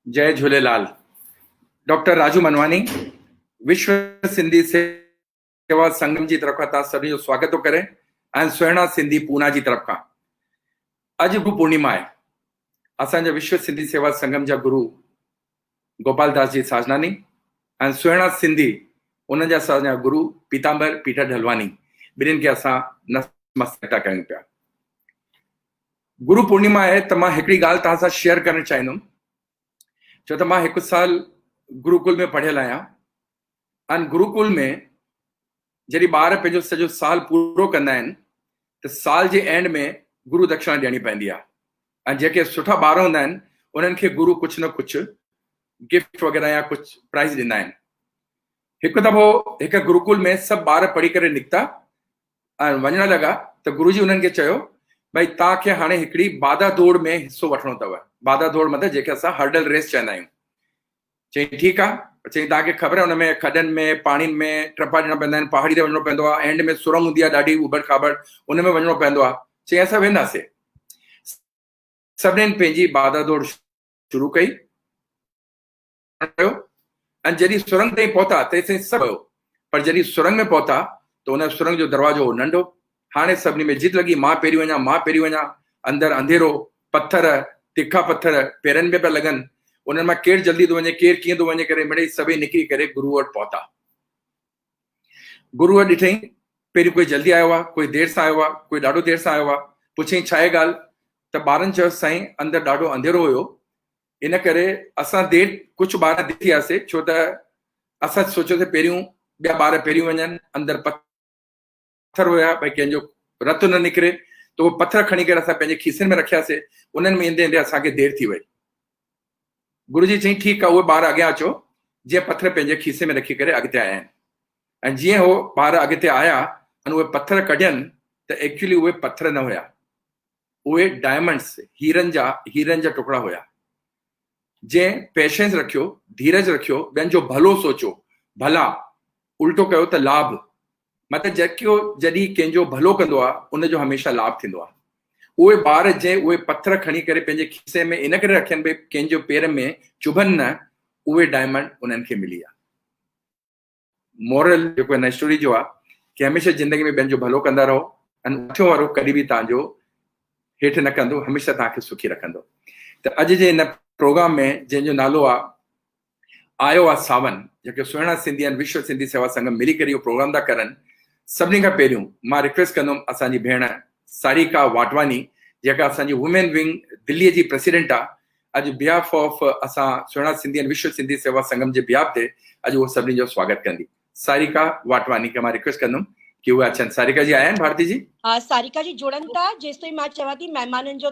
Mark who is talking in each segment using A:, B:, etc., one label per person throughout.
A: जय झूलेलाल। डॉक्टर राजू मनवानी, विश्व सिंधी सेवा संगम जी तरफ़ खां तव्हां सभिनी जो स्वागत थो करे ऐं सुहिणा सिंधी पूना जी तरफ़ खां। अॼु गुरु पूर्णिमा आहे। असांजा विश्व सिंधी सेवा संगम जा गुरु गोपाल दास जी साजनानी ऐं सुहिणा सिंधी उन्हनि जा असांजा गुरु पीतांबर पीटर ढलवानी, ॿिन्हिनि खे असां नतमस्तक था कयूं पिया। गुरु पूर्णिमा आहे त मां हिकिड़ी ॻाल्हि तव्हां सां शेयर करणु चाहींदुमि। छो त मां 1 साल गुरुकुल में पढ़ियल आहियां ऐं गुरुकुल में जॾहिं ॿार पंहिंजो सॼो साल पूरो कंदा आहिनि त साल जे एंड में गुरु दक्षिणा ॾियणी पवंदी आहे ऐं जेके सुठा ॿार हूंदा आहिनि उन्हनि खे गुरु कुझु न कुझु गिफ्ट वग़ैरह या कुझु प्राइज़ ॾींदा आहिनि। हिकु दफ़ो हिकु गुरुकुल में सभु ॿार पढ़ी करे निकिता ऐं वञण लॻा त गुरुजी उन्हनि खे चयो, भई तव्हांखे हाणे हिकिड़ी बाधा दौड़ में हिसो वठिणो अथव। बाधा दौड़ मतिलबु जेके असां हर्डल रेस चवंदा आहियूं। चई ठीकु आहे। चई तव्हांखे ख़बर आहे हुन में खॾनि में पाणिनि में टपा ॾियणा पवंदा आहिनि, पहाड़ी ते वञिणो पवंदो आहे, एंड में सुरंग हूंदी आहे ॾाढी उबड़ खाबड़, उन में वञिणो पवंदो आहे। चई असां वेंदासीं। सभिनीनि पंहिंजी बाधा दौड़ शुरू कई ऐं जॾहिं सुरंग ताईं पहुता तेसिताईं सभु हुयो, पर जॾहिं सुरंग में पहुता त उन सुरंग जो दरवाज़ो नंढो। हाणे सभिनी में जिद लॻी, मां पहिरीं वञा, मां पहिरीं वञा। अंदरि अंधेरो, पत्थर, तिखा पत्थर पेरनि में पिया लॻनि। उन्हनि मां केरु जल्दी थो वञे, केरु कीअं थो वञे करे मिड़ेई सभई निकिरी करे गुरू वटि पहुता। गुरू वटि ॾिठई, पहिरीं कोई जल्दी आयो आहे, कोई देरि सां आयो आहे, कोई ॾाढो देरि सां आयो आहे। पुछई छा आहे ॻाल्हि? त ॿारनि चयो, साईं अंदरि ॾाढो अंधेरो हुयो, इन करे असां कुझु ॿार देरि थी वियासीं, छो त असां सोचियोसीं पहिरियों ॿिया ॿार पहिरियों वञनि। अंदरि पत्थर हुया, भई कंहिंजो रतु न निकिरे, त उहो पत्थर खणी करे असां पंहिंजे खीसनि में रखियासीं। उन्हनि में ईंदे ईंदे असांखे देरि थी वई। गुरुजी चई ठीकु आहे, उहे ॿार अॻियां अचो, जीअं पत्थर पंहिंजे खीसे में रखी करे अॻिते आया आहिनि। ऐं जीअं उहो ॿार अॻिते आया ऐं उहे पत्थर कढियनि त एक्चुअली उहे पत्थर न हुया, उहे डायमंड्स, हीरनि जा टुकड़ा हुया। जंहिं पेशेंस रखियो, धीरज रखियो, ॿियनि जो भलो सोचियो, भला उल्टो कयो त लाभ। मतिलबु जॾहिं कंहिंजो भलो कंदो आहे उनजो हमेशह लाभ थींदो आहे। उहे ॿार जंहिं उहे पत्थर खणी करे पंहिंजे खीसे में इन करे रखियनि भई कंहिंजो पेर में चुभनि न, उहे डायमंड उन्हनि खे मिली आहे। मोरल जेको हिन स्टोरी जो आहे कि हमेशह ज़िंदगी में ॿियनि जो भलो कंदा रहो ऐं अठो वारो कॾहिं बि तव्हांजो हेठि न कंदो, हमेशह तव्हांखे सुखी रखंदो। त अॼु जे हिन प्रोग्राम में जंहिंजो नालो आहे आयो आहे सावन, जेके सुहिणा सिंधी आहिनि, विश्व सिंधी सेवा संगम मिली करे इहो प्रोग्राम था करनि। सभिनी खां पहिरियों मां रिक्वेस्ट कंदुमि असांजी भेण सारिका वाटवानी, जेका असांजी वुमेन विंग दिल्लीअ जी प्रेसिडेंट आहे, अॼु बिहाफ ऑफ असां सुहिणा सिंधी आहिनि विश्व सिंधी सेवा संगम जे बिहाफ ते अॼु उहो सभिनी जो स्वागत कंदी। सारिका वाटवानी खे मां रिक्वेस्ट कंदुमि कि उहे अचनि। सारिका जी आया आहिनि भारती जी?
B: सारिका जी जुड़नि था। जेसि ताईं मां चवां थी महिमाननि जो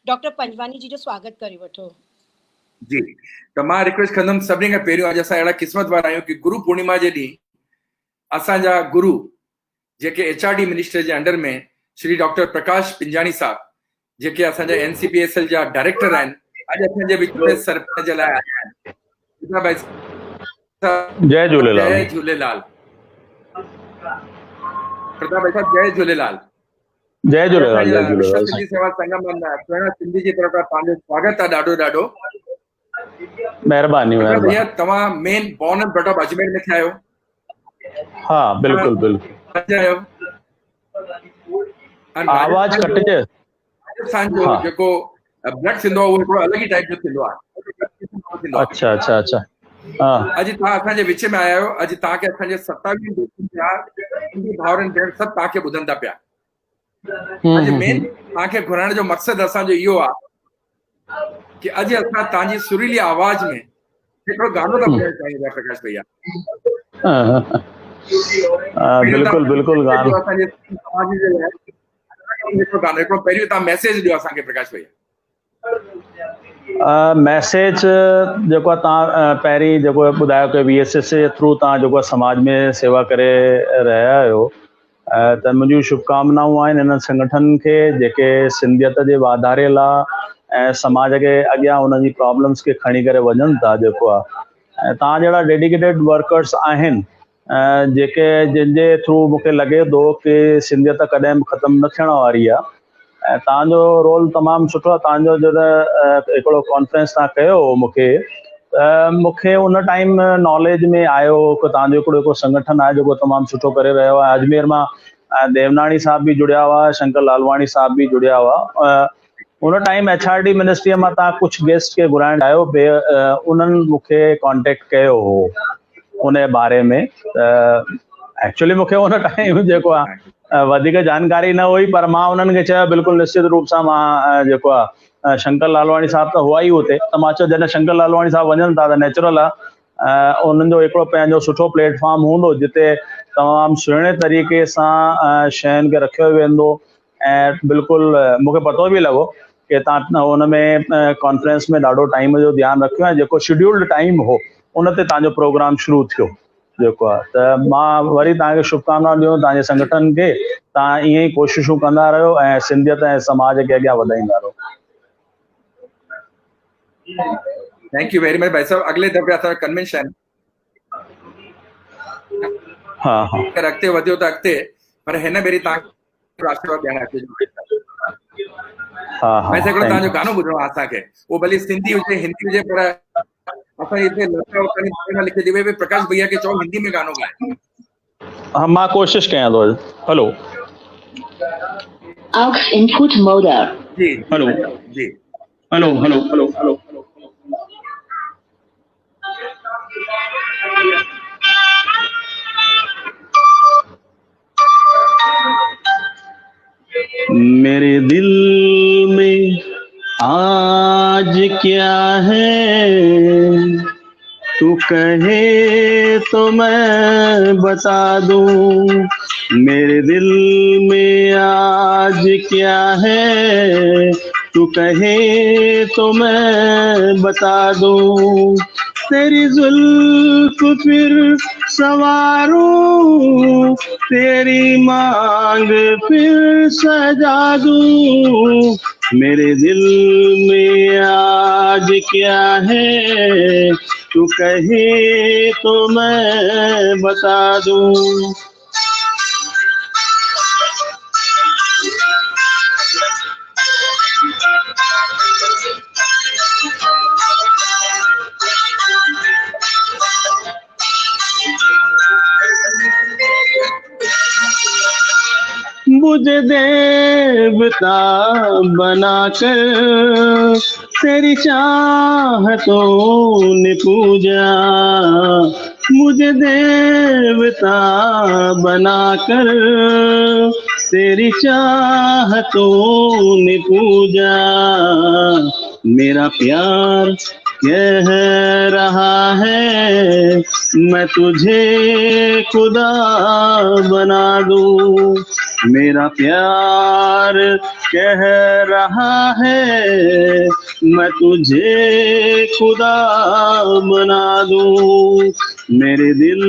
B: डॉक्टर पंजवानी जी जो स्वागत करे वठो।
A: जी, त मां रिक्वेस्ट कंदुमि सभिनी खां पहिरियों, अॼु असां अहिड़ा क़िस्मत वारा आहियूं कि गुरु पूर्णिमा जे ॾींहुं असांजा गुरु जेके HRD मिनिस्टर जे अंडर में श्री डॉक्टर प्रकाश पिंजाणी साहब, जेके असांजा NCPSL जा डायरेक्टर आहिनि, अॼु असांजे विच में सरपंच जे लाइ आया आहिनि।
C: जय झूलेलाल।
A: जय झूलेलाल। प्रताप भाई साहब जय झूलेलाल।
C: जय झूलेलाल। जय झूलेलाल।
A: विश्व सिंधी सेवा संगम सुहिणा सिंधी जी तरफ़ खां तव्हांजो स्वागत आहे। ॾाढो ॾाढो
C: महिरबानी।
A: भैया तव्हां main born and brought up Ajmer में थिया आहियो?
C: हाँ बिल्कुल बिल्कुल। आवाज कटिजे।
A: असांजो जेको ब्लड थींदो आहे उहो हिकिड़ो अलॻि ई टाइप जो थींदो आहे।
C: अच्छा अच्छा अच्छा।
A: अॼु तव्हां असांजे विच में आया आहियो। अॼु तव्हांखे असांजे 27 भाउरनि भेण सभु तव्हांखे ॿुधनि था पिया। अॼु मेन तव्हांखे घुराइण जो मक़सदु असांजो इहो आहे कि अॼु असां तव्हांजी सुरीली आवाज़ में हिकिड़ो गानो था ॿुधणु चाहियूं था प्रकाश भैया।
C: बिल्कुल बिल्कुल गानो
A: असांजे समाज जे लाइ हिकिड़ो गानो, हिकिड़ो पहिरियों तव्हां मैसेज ॾियो असांखे प्रकाश भैया।
C: मैसेज जेको आहे तव्हां पहिरीं जेको ॿुधायो कि VSS जे थ्रू तव्हां जेको समाज में सेवा करे रहिया आहियो, त मुंहिंजूं शुभकामनाऊं आहिनि हिन संगठन खे जेके सिंधियत जे वाधारे लाइ ऐं समाज खे अॻियां उन्हनि जी प्रॉब्लम्स खे खणी करे वञनि था। जेको आहे ऐं तव्हां जहिड़ा डेडिकेटेड वर्कर्स आहिनि जेके जंहिंजे थ्रू मूंखे लॻे थो कि सिंधियत कॾहिं बि ख़तमु न थियण वारी आहे। ऐं तव्हांजो रोल तमामु सुठो आहे। तव्हांजो जॾहिं हिकिड़ो कॉन्फ्रेंस तव्हां कयो हो मूंखे, मूंखे उन टाइम नॉलेज में आयो कि तव्हांजो हिकिड़ो संगठन आहे जेको तमामु सुठो करे रहियो आहे। अजमेर मां देवनाणी साहब बि जुड़िया हुआ, शंकर लालवाणी साहब बि जुड़िया हुआ। उन टाइम HRD मिनिस्ट्रीअ मां तव्हां कुझु गेस्ट खे घुराइण चाहियो पिए, उन्हनि मूंखे कॉन्टेक्ट कयो हो उन जे बारे में। एक्चुअली मूंखे उन टाइम जेको आहे वधीक जानकारी न हुई, पर मां उन्हनि खे चयो बिल्कुलु निश्चित रूप सां मां जेको आहे शंकर लालवाणी साहब त हुआ ई हुते, त मां चयो जॾहिं शंकर लालवाणी साहब वञनि था त नेचुरल आहे उन्हनि जो हिकिड़ो पंहिंजो सुठो प्लेटफॉर्म हूंदो जिते तमामु सुहिणे तरीक़े सां शयुनि खे रखियो वेंदो। ऐं बिल्कुलु मूंखे पतो बि लॻो कि तव्हां हुन में कॉन्फ्रेंस में ॾाढो टाइम जो ध्यानु रखियो ऐं जेको शेड्यूल्ड टाइम हो उन ते तव्हांजो प्रोग्राम शुरू थियो जेको आहे। त मां वरी तव्हांखे शुभकामनाऊं ॾियूं तव्हांजे संगठन खे। तव्हां ईअं ई कोशिशूं कंदा रहियो ऐं सिंधियत ऐं समाज खे अॻियां वधाईंदा रहो।
A: थैंक यू वेरी मच भाई साहब। अगले दफ़े असां कन्वेंशन
C: हा हा
A: अॻिते वधियो त अॻिते, पर हिन भेरी तव्हां आशीर्वाद ॾियण अचिजो।
C: हा हा
A: वैसे हिकिड़ो तव्हांजो
C: थैंक
A: गानो ॿुधणो आहे असांखे, उहो भली सिंधी हुजे हिंदी हुजे, पर असां हिते लिखी थी वई प्रकाश भैया खे चओ हिंदी में गानो ॻाए।
C: यू। हा मां कोशिशि कयां थो। Hello
D: aux input mode।
A: जी
C: हलो
A: जी
C: हलो हलो हलो हलो मेरे दिल में आज क्या है, तू कहे तो मैं बता दूं। मेरे दिल में आज क्या है, तू कहे तो मैं बता दूं। तेरी जुल्फ फिर संवारूं, तेरी मांग फिर सजा दूं। मेरे दिल में आज क्या है, तू कहे तो मैं बता दूं। मुझे देवता बनाकर तेरी चाहतों ने पूजा, मुझे देवता बनाकर तेरी चाहतों ने पूजा। मेरा प्यार कह रहा है मैं तुझे खुदा बना दूं। मेरा प्यार कह रहा है मैं तुझे खुदा बना दूं। मेरे दिल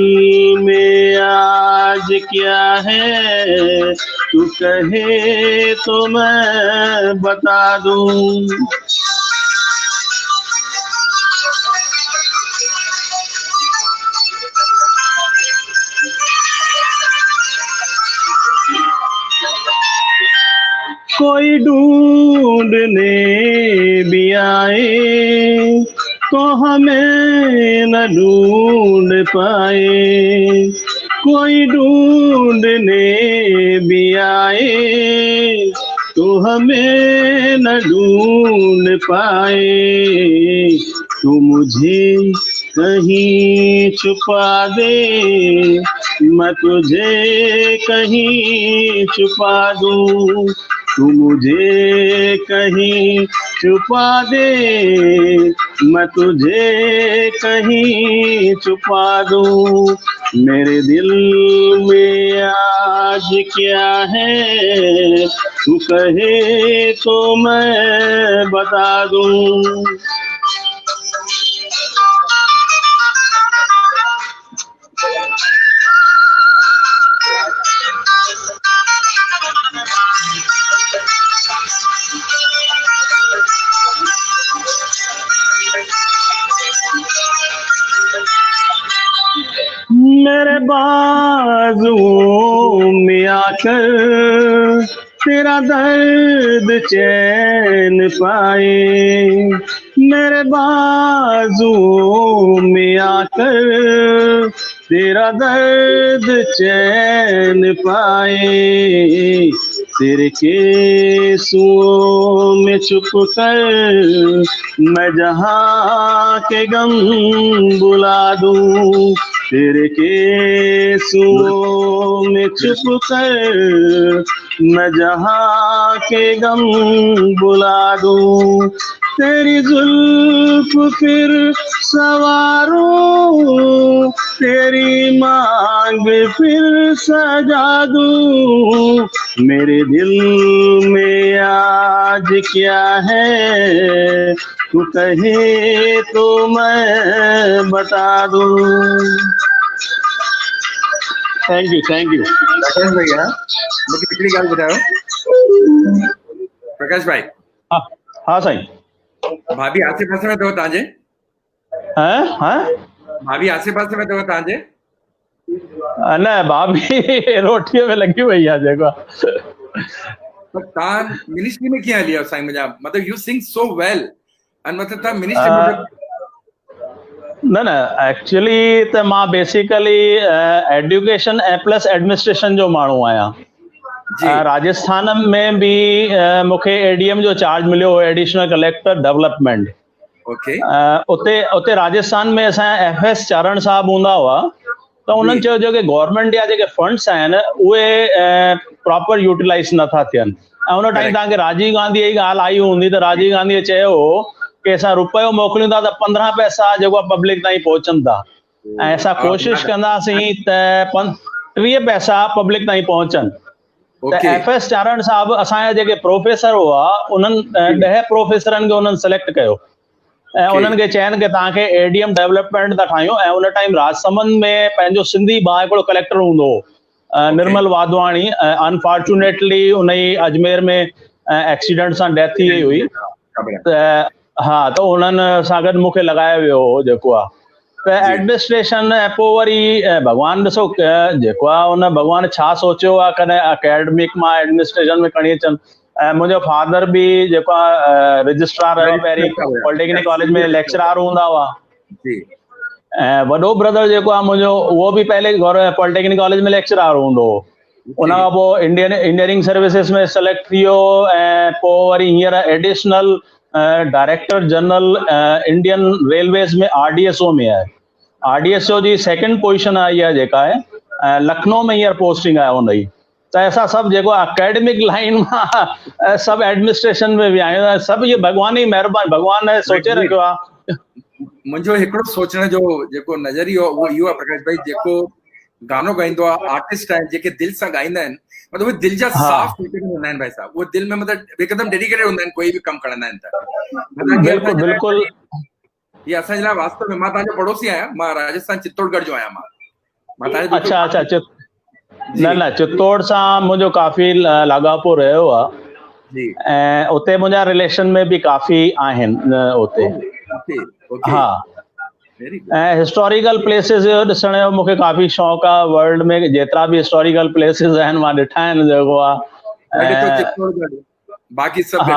C: में आज क्या है, तू कहे तो मैं बता दूं। कोई ढूंढने भी आए तो हमें न ढूंढ पाए। कोई ढूंढने भी आए तो हमें न ढूंढ पाए। तू मुझे कहीं छुपा दे मैं तुझे कहीं छुपा दूं। तू मुझे कहीं छुपा दे मैं तुझे कहीं छुपा दूं। मेरे दिल में आज क्या है, तू कहे तो मैं बता दूं। मेरे बाजुओं में आकर तेरा दर्द चैन पाए, मेरे बाजुओं में आकर तेरा दर्द चैन पाए, तेरे केसुओं में छुप कर मैं जहाँ के गम बुला दूं, तेरे केसुओं में छुप कर मैं जहाँ के गम बुला दूं, तेरी जुल्फ फिर सवारूं, तेरी मांग फिर सजा दूं, मेरे दिल में आज क्या है तू कहे तो मैं बता दूं। थैंक यू
A: प्रकाश भैया मूंखे हिकिड़ी ॻाल्हि ॿुधायो, प्रकाश भाई
C: हाँ साईं।
A: भाभी आसे पासे में अथव तव्हांजे?
C: हाँ
A: भाभी आसे पासे में अथव तव्हांजे?
C: न भाभी रोटीअ में लगी वई आहे जेको
A: पर तव्हां मिनिस्ट्री में कीअं हली आहियो साईं मुंहिंजा? मतिलबु you sing so well and मतिलबु तव्हां मिनिस्ट्री में
C: न एक्चुअली त मां बेसिकली एजुकेशन ऐं प्लस एडमिनिस्ट्रेशन जो माण्हू आहियां। राजस्थान में भी मूंखे एडीएम जो चार्ज मिलियो हो, एडिशनल कलेक्टर डेवलपमेंट।
A: ओके
C: उते राजस्थान में असांजा FS चारण साहब हूंदा हुआ, त उन्हनि चयो जेके गवर्नमेंट जा जेके फंड्स आहिनि उहे प्रॉपर यूटिलाइज़ नथा थियनि। ऐं उन टाइम तव्हांखे राजीव गांधी जी ॻाल्हि आई हूंदी त राजीव गांधीअ चयो हो कि असां रुपयो मोकिलियूं था त 15 पैसा जेको पब्लिक ताईं पहुचनि था, ऐं असां कोशिशि कंदासीं त 20 पैसा पब्लिक ताईं पहुचनि। त FS चारण साहब असांजा जेके प्रोफेसर हुआ उन्हनि 10 प्रोफेसरनि खे उन्हनि सिलेक्ट कयो ऐं उन्हनि खे चयनि कि तव्हांखे एडीएम डेवलपमेंट था ठाहियूं। ऐं उन टाइम राजसमंद में पंहिंजो सिंधी भाउ हिकिड़ो कलेक्टर हूंदो हो, निर्मल वाधवाणी। अनफॉर्चुनेटली उन जी अजमेर में एक्सीडेंट सां डेथ थी वई हुई। हा, त उन्हनि सां गॾु मूंखे लॻायो वियो हो जेको आहे त एडमिनिस्ट्रेशन। ऐं पोइ वरी भॻवानु ॾिसो जेको आहे उन भॻवानु छा सोचियो आहे, कॾहिं अकेडमिक मां एडमिनिस्ट्रेशन में खणी अचनि। ऐं मुंहिंजो फादर बि जेको आहे रजिस्ट्रार पहिरीं पॉलिटेक्निक कॉलेज में लेक्चरार हूंदा हुआ, ऐं वॾो ब्रदर जेको आहे मुंहिंजो उहो बि पहले पॉलिटेक्निक कॉलेज में लेक्चरार हूंदो हो। उन खां पोइ इंजीनियरिंग सर्विसिस में सेलेक्ट थी वियो ऐं पोइ वरी हींअर additional director general Indian railways में RDSO में आहे। RDSO जी 2nd पोजीशन आई आहे जेका आहे, लखनऊ में हींअर पोस्टिंग आहे हुन जी। त असां सभु जेको अकेडमिक लाइन मां सभु एडमिनिस्ट्रेशन में विया आहियूं। सभु इहो भॻवान जी महिरबानी, भॻवान ने सोचे रखियो आहे।
A: मुंहिंजो हिकिड़ो सोचण जो जेको नज़रियो उहो इहो आहे प्रकाश भाई, जेको गानो ॻाईंदो आहे, आर्टिस्ट आहिनि जेके दिलि सां ॻाईंदा आहिनि, मतिलबु उहे दिलि जा साफ़ हूंदा आहिनि भाई साहब। उहे दिलि में मतिलबु हिकदमि डेडिकेटेड हूंदा आहिनि, कोई बि कमु कंदा आहिनि त
C: बिल्कुलु
A: ये असांजे लाइ वास्तव में। मां तव्हांजो पड़ोसी आहियां, मां राजस्थान चित्तौड़गढ़ जो आहियां। मां
C: अच्छा न चित्तौड़ सां मुंहिंजो काफ़ी लाॻापो रहियो आहे ऐं उते मुंहिंजा रिलेशन में बि काफ़ी आहिनि उते। हा, ऐं हिस्टोरिकल प्लेसिस जो ॾिसण जो मूंखे काफ़ी शौक़ु आहे। वर्ल्ड में जेतिरा बि हिस्टोरिकल प्लेसिस आहिनि मां ॾिठा आहिनि जेको आहे।
A: बाक़ी सभु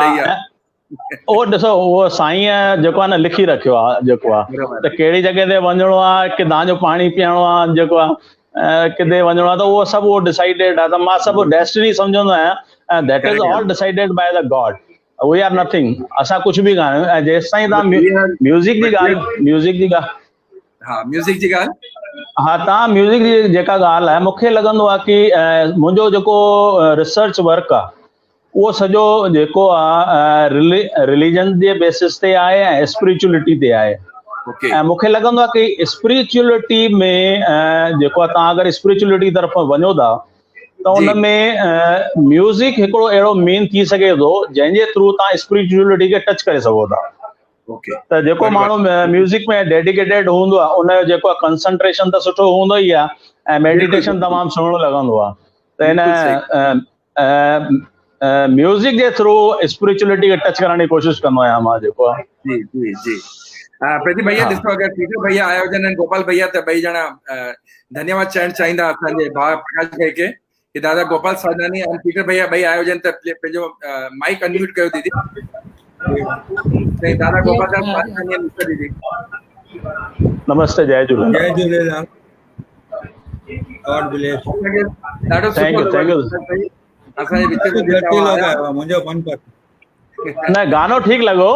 C: उहो ॾिसो, उहो साईं जेको आहे न लिखी रखियो आहे जेको आहे त कहिड़ी जॻह ते वञिणो आहे, किथां जो पाणी पीअणो आहे, जेको आहे किथे वञिणो आहे, त उहो सभु उहो डिसाइडेड आहे। त मां सभु डेस्टिनी सम्झंदो आहियां ऐं that is all decided by the god. We are nothing, असां कुझु बि कान आहियूं। ऐं जेसि ताईं तव्हां म्यूज़िक जी ॻाल्हि हा, तव्हां म्यूज़िक जी जेका ॻाल्हि आहे, मूंखे लॻंदो आहे कि मुंहिंजो जेको रिसर्च वर्क आहे उहो सॼो जेको आहे रिलीजन जे बेसिस ते आहे ऐं स्पिरिचुअलिटी ते आहे। ऐं मूंखे लॻंदो आहे कि स्पिरिचुअलिटी में जेको आहे तव्हां अगरि स्पिरिचुअलिटी तरफ़ वञो था त उन में म्यूज़िक हिकिड़ो अहिड़ो मेन थी सघे थो जंहिंजे थ्रू तव्हां स्पिरिचुअलिटी खे टच करे सघो था। त जेको माण्हू म्यूज़िक में डेडिकेटेड हूंदो आहे उनजो जेको आहे कंसंट्रेशन त सुठो हूंदो ई आहे ऐं मेडिटेशन तमामु सुहिणो लॻंदो आहे। त हिन म्यूज़िक जे थ्रू स्पिरिचुअलिटी खे टच करण जी कोशिशि कंदो आहियां मां जेको आहे।
A: प्रदीप भैया ॾिसो, अगरि टीचर भैया आया हुजनि गोपाल भैया, त ॿई ॼणा धन्यवाद चवणु चाहींदा असांजे भाउ प्रकाश भाई खे कि दादा गोपाल साधनानी ऐं पीटर भैया ॿई आयो जन त पंहिंजो माइक अनम्यूट कयो दीदी। दादा गोपाल साधनानी ऐं मीता दीदी।
C: नमस्ते, जय झूलेलाल।
D: जय झूलेलाल। God bless.
A: ॾाढो
C: थैंक यू, थैंक यू।
A: असांजे विच में
D: घटि लॻायो आहे मुंहिंजो 1%।
C: न, गानो ठीक लॻो।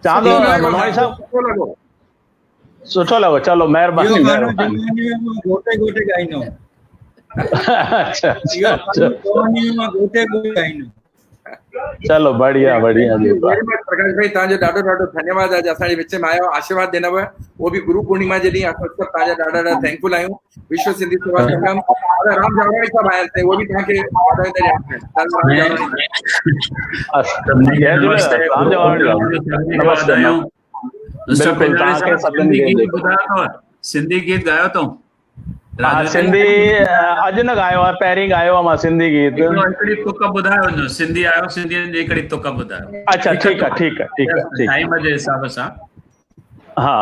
C: चवां थो मनोहरी साहब सुठो लॻो। चलो महिरबानी।
D: इहो गानो जवानी में मां गोटे गोटे ॻाईंदो हुउमि।
C: अच्छा
D: इहो
C: अच्छा।
D: जवानी में मां गोटे गोटे ॻाईंदो हुउमि।
C: चलो बढ़िया बढ़िया जी।
A: वेरी मच प्रकाश भाई, तव्हांजो ॾाढो ॾाढो धन्यवाद। अॼु असांजे विच में आयो, आशीर्वाद ॾिनव, उहो बि गुरु पूर्णिमा जे ॾींहुं। असां सभु तव्हांजा ॾाढा ॾाढा थैंकफुल आहियूं। विश्व सिंधी सेवा संगम और राम जावाणी साहब आया थे, वो भी तव्हांखे जय
C: झूलेलाल। राम जवाणी नमस्ते। बिल्कुलु तव्हांखे सभिनी खे
E: सिंधी गीत गायो अथऊं?
C: हा, सिंधी अॼु न गायो आहे, पहिरीं गायो आहे मां सिंधी गीत।
E: हिकिड़ी तुक ॿुधायो वञो, सिंधी आयो, सिंधियुनि जी हिकिड़ी तुक ॿुधायो।
C: अच्छा ठीकु आहे, ठीकु आहे, ठीकु आहे, ठीकु
E: टाइम जे हिसाब सां।
C: हा,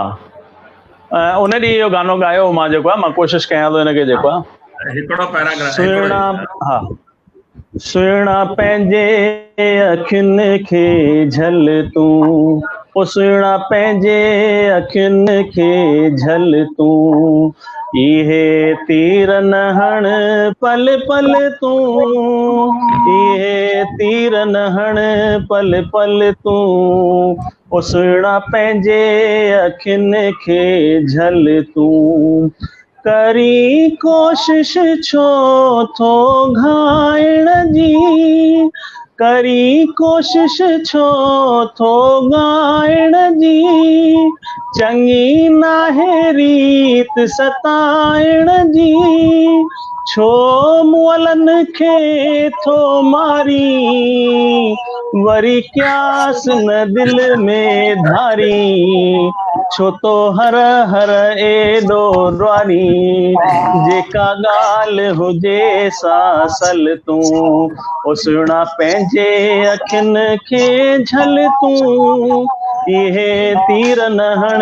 C: उन ॾींहुं इहो गानो गायो मां, जेको आहे मां कोशिशि कयां थो हिनखे, जेको आहे
E: हिकिड़ो पैराग्राफ।
C: सुहिणा, हा, सुहिणा पंहिंजे अखियुनि खे झल तूं, ओ सुहिणा पंहिंजे अखियुनि खे झल तूं, इहे तीर न हण पल पल तूं, इहे तीर न हण पल पल तूं, ओ सुहिणा पंहिंजे अखियुनि खे झल तूं, करी कोशिश छो थो घाइण जी, करी कोशिश छो थो घाइण जी, चङी नाहे रीत सताइण जी, छो मुअलनि खे थो मारी, वरी क्यास न दिल में धारी, छो तो हर हर एॾो ड्वारी, जेका ॻाल्हि हुजे सा सल तूं, ओ सुहिणा पंहिंजे अखियुनि खे झल तूं, इहे तीर न हण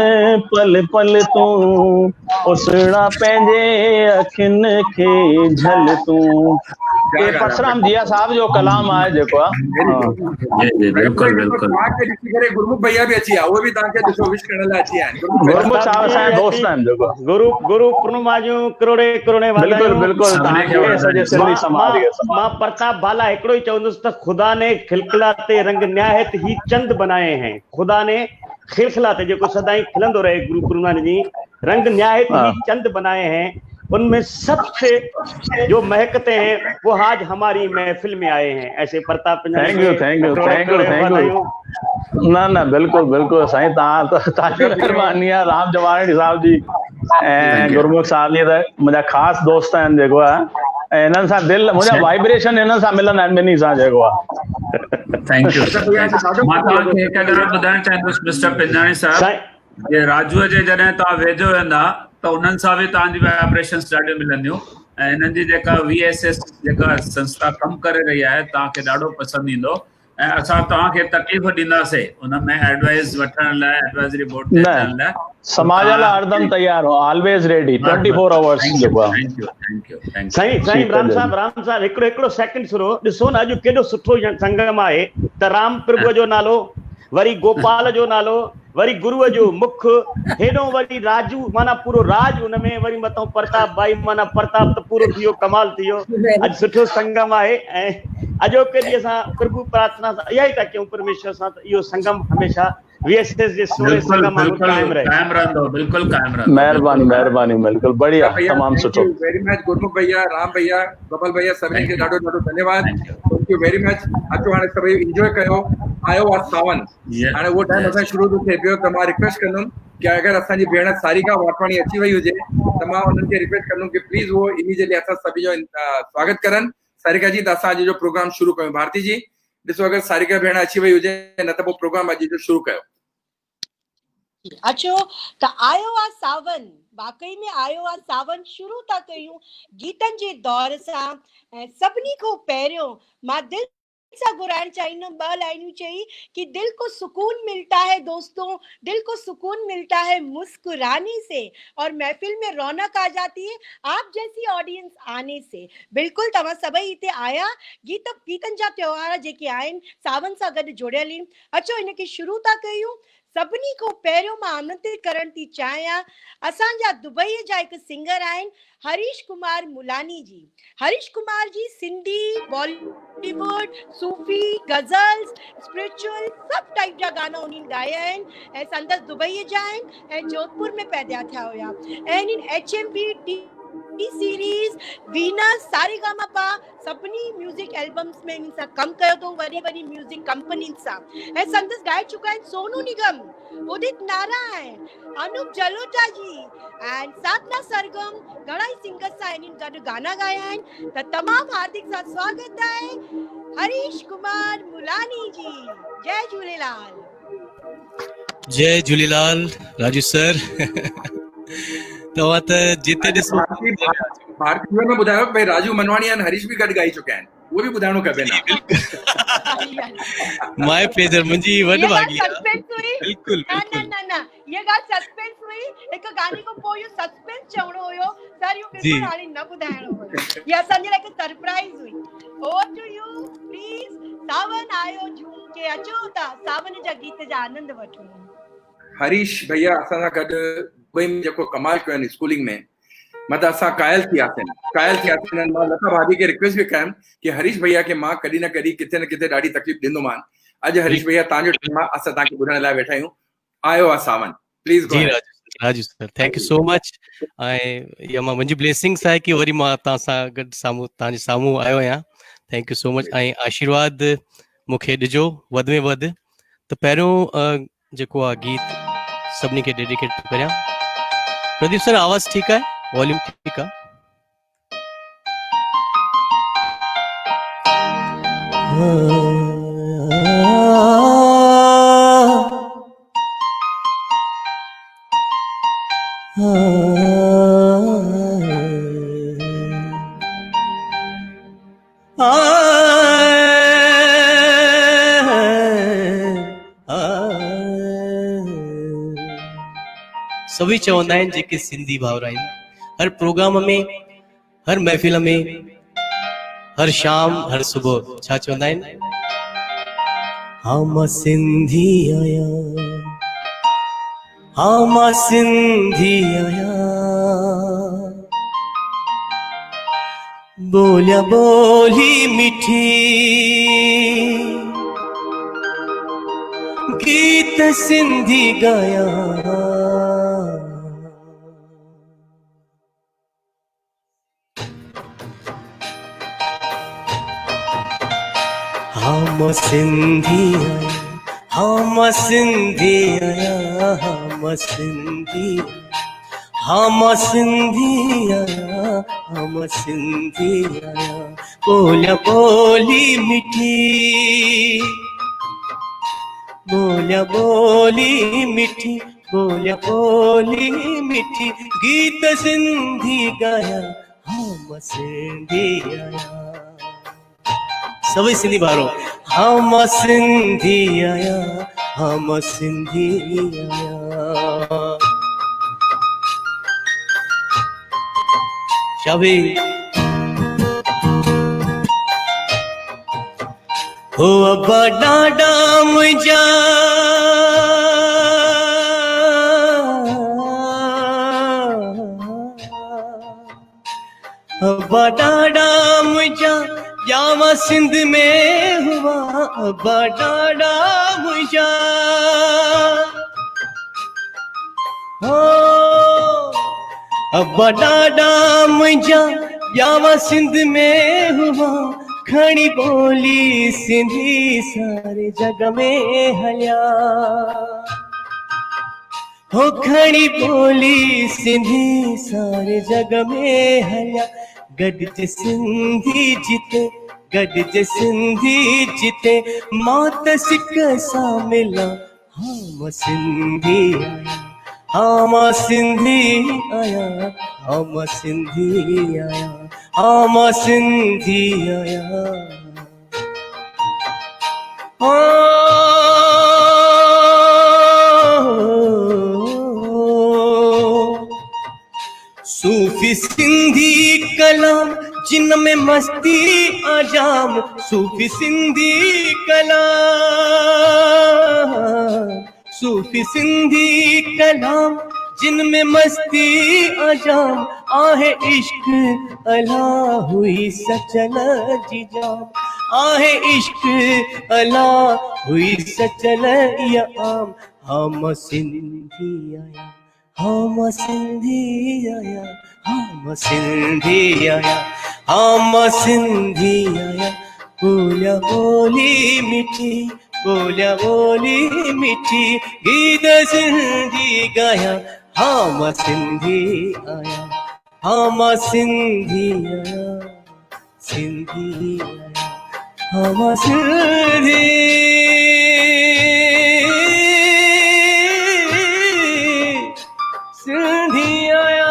C: पल पल तूं, ओ सुहिणा पंहिंजे अखियुनि खे झल तूं। ये परसराम जिया साहब जो कलाम आहे, जेको आहे।
E: बिल्कुलु बिल्कुलु।
A: गुरमुख भैया भी अची विया, उहे बि तव्हांखे ॾिसो विश करण लाइ अची विया आहिनि।
C: गुरमुख साहब असांजा दोस्त आहिनि, जेको
F: गुरु पूर्णिमा जूं करोड़े करोड़े
C: बिल्कुलु बिल्कुुल तव्हांखे सॼे सिंधी समाज खे।
F: मां प्रताप बाला हिकिड़ो ई चवंदुसि त खुदा ने खिलखिलाते रंग न्याहित ही चंद बनाए हैं, खुदा ने खिलखिलाते, जेको सदाई खिलंदो रहे, गुरु पूर्णिमा जी रंग न्याहित ही चंद बनाए हैं, उनमें सबसे जो महकते हैं वो आज हमारी महफिल में आए हैं। ऐसे Pratap.
C: Thank you thank you thank you thank you. न न बिल्कुलु बिल्कुलु साईं, तव्हांजी महिरबानी आहे। राम जवाणी साहब जी ऐं गुरमुख साहब जी त मुंहिंजा ख़ासि दोस्त आहिनि, जेको आहे, ऐं हिननि सां दिलि मुंहिंजा वाइब्रेशन हिननि सां मिलंदा आहिनि ॿिन्ही सां, जेको आहे।
E: Thank you. मां तव्हांखे हिकु ॻाल्हि ॿुधाइणु चाहींदुसि मिस्टर पिंजाणी साहब, जे राजूअ जे जॾहिं तव्हां वेझो वेंदा त उन्हनि सां बि तव्हांजी वाइब्रेशन्स ॾाढियूं मिलंदियूं, ऐं हिननि जी जेका VSS जेका संस्था कमु करे रही आहे तव्हांखे ॾाढो पसंदि ईंदो, ऐं असां तव्हांखे तकलीफ़ ॾींदासीं उन में एडवाइस वठण लाइ, एडवाइज़री बोर्ड ते अचण लाइ।
C: समाज लाइ हरदम तयार हो, always ready, 24 hours.
E: Thank you
F: Sai Ram Sahab हिकिड़ो सेकंड सुनो, ॾिसो न अॼु केॾो सुठो संगम आहे त राम प्रभु जो नालो, वरी गोपाल जो नालो, वरी गुरुअ जो मुख, हेॾो वरी राजू, माना पूरो राज उनमें, वरी मथां प्रताप भाई, माना प्रताप त पूरो थी वियो, कमाल थी वियो। अॼु सुठो संगम आहे, ऐं अॼोके ॾींहं असां प्रभु प्रार्थना सां इहा ई था कयूं परमेश्वर सां त इहो संगम हमेशह VSS जे सोने संगम कायम रहे।
E: बिल्कुलु कायम रहंदो।
C: महिरबानी महिरबानी, बिल्कुलु बढ़िया, तमामु सुठो।
A: वेरी मच गुरमुख भैया, राम भैया, गोपाल भैया, सभिनी खे ॾाढो ॾाढो धन्यवाद। Thank you very much. अचो हाणे सभई इंजॉय कयो। आयो आहे सावन, हाणे उहो टाइम असां शुरू थो थिए पियो, त मां रिक्वेस्ट कंदुमि कि अगरि असांजी भेण सारिका वाटवाणी अची वई हुजे त मां उन्हनि खे रिक्वेस्ट कंदुमि कि प्लीज़ उहो इमीडिएटली असां सभी जो स्वागत करनि। सारिका जी, त असां अॼु जो प्रोग्राम शुरू कयूं। भारती जी ॾिसो, अगरि सारिका भेण अची वई हुजे न त पोइ प्रोग्राम अॼु जो शुरू कयो।
B: अचो त आयो आहे सावन, वाकई में आयो आहे सावन। शुरू था कयूं गीतनि जे दौर सां, ऐं सभिनी खां पहिरियों मां दिलि सा गुरान चाहिए, 2 लाइनूं चाहिए कि दिल को सुकून मिलता है दोस्तों, दिल को सुकून मिलता है मुस्कुराने से और महफिल में रौनक आ जाती है आप जैसी ऑडियंस आने से। बिल्कुल तव्हां सभई हिते आया, गीतनि जा त्योहार जेके आहिनि सावन सां गॾु जुड़ियल आहिनि। अचो इनखे शुरू था कयूं। सभिनी खां पहिरियों मां आमंत्रित करण थी चाहियां असांजा दुबई जा हिकु सिंगर आहिनि हरीश कुमार मुलानी जी। हरीश कुमार जी सिंधी, बॉलीवुड, सूफी, गज़ल्स, स्पिरिचुअल सब टाइप जा गाना उन्हनि ॻाया आहिनि ऐं संदसि दुबई जा आहिनि ऐं जोधपुर में पैदा थिया हुया ऐं इन्हनि HMV सीरीज, वीनस, सारेगामापा सभिनी म्यूजिक एल्बम्स में इन सां कमु कयो अथऊं वॾी वॾी म्यूजिक कंपनी सां ऐं संदसि ॻाए चुका आहिनि सोनू निगम, उदित नारायण, अनूप जलोटा जी एंड साधना सरगम, घणा ई सिंगर्स सां इन्हनि गॾु गाना ॻाया आहिनि। त तमामु हार्दिक सां स्वागत आहे हरीश कुमार मुलानी जी। जय झूलेलाल।
G: जय झूलेलाल राजू सर। तव्हां त जिते ॾिसो
A: भारतीय में ॿुधायो भाई राजू मनवाणी ऐं हरीश भी गॾु ॻाई चुका आहिनि, उहो बि ॿुधाइणो खपे न।
G: माय प्लेजर, मुंहिंजी वॾी भागी आहे।
B: बिल्कुल न ये ॻाल्हि सस्पेंस हुई, हिकु गाने खां पोइ इहो सस्पेंस चवणो हुयो सर, इहो बिल्कुल हाणे न ॿुधाइणो हुयो, ये असांजे लाइ हिकु सरप्राइज हुई। Over to you please. सावन आयो झूम के अचो था सावन जा गीत जा आनंद वठो। हरीश भैया असां सां गॾु दुबई में जेको कमाल कयो आहिनि स्कूलिंग में, मतलब असां कायल थियासीं। मां लता भाभी खे रिक्वेस्ट भी कयमि कि हरीश भैया खे मां कॾहिं न कॾहिं किथे न किथे ॾाढी तकलीफ़ ॾींदोमान। अॼु हरीश भैया तव्हांजो टाइम आहे, असां तव्हांखे ॿुधण लाइ वेठा आहियूं। आयो आहे सावन, प्लीज
G: जी Raju sir, thank you so much. ऐं इहा मुंहिंजी ब्लेसिंग्स आहे कि वरी मां तव्हां सां गॾु तव्हांजे साम्हूं आयो आहियां। थैंक यू सो मच ऐं आशीर्वाद मूंखे ॾिजो वधि में वधि। त पहिरियों जेको आहे गीत सभिनी खे डेडिकेट करियां। प्रदीप सर आवाज़ ठीकु आहे, वॉल्यूम ठीकु आहे? सभी चवंदा आहिनि जेके सिंधी भाउर आहिनि, हर प्रोग्राम में, हर महफ़िल में, हर शाम, हर सुबह छा चवंदा आहिनि? हाँ मां सिंधी आहियां, हाँ मां सिंधी आहियां, बोलिया बोली मिठी गीत सिंधी गाया। हम सिंधी आया, हम सिंधी आया, हम सिंधी, हम सिंधी आया, हम सिंधी आया, बोलिया बोली मिठी, बोलिया बोली मिठी, बोलिया बोली मिठी गीत सिंधी गाया, हम सिंधी आया। सभी सिंधी भारो, हम सिंधी आया, हम सिंधी आया। शाबी हो अब्बा डाडा मुझा, अब्बा डाडा मुझा जावा सिंध में हुआ, अब्बा डाडा मुझा हो, अब्बा डाडा मुझा जावा सिंध में हुआ, खड़ी बोली सिंधी सारे जग में हलिया, हो खड़ी बोली सिंधी सारे जग में हलिया। गॾिज सिंधी जिते, गॾिज सिंधी जिते, मौत सिक सां मिला, हम सिंधी आया, हम सिंधी आया, हम सिंधी आया, हम सिंधी आया। सूफी सिंधी कलाम जिनमें मस्ती आजाम, सूफी सिंधी कलाम, सूफी सिंधी कलाम जिनमें मस्ती आजाम, आहे इश्क अला हुई सचल जिजाम, आहे इश्क अला हुई सचल या आम। हम सिंधी आया, हम सिंधी आया, हम सिंधी आया, हम सिंधी आया, बोलिया बोली मिठी, बोलिया बोली मिठी, गीत सिंधी गाया, हम सिंधी आया, हम सिंधी आया, सिंधी आया, हम सिंधी सिंधी आया।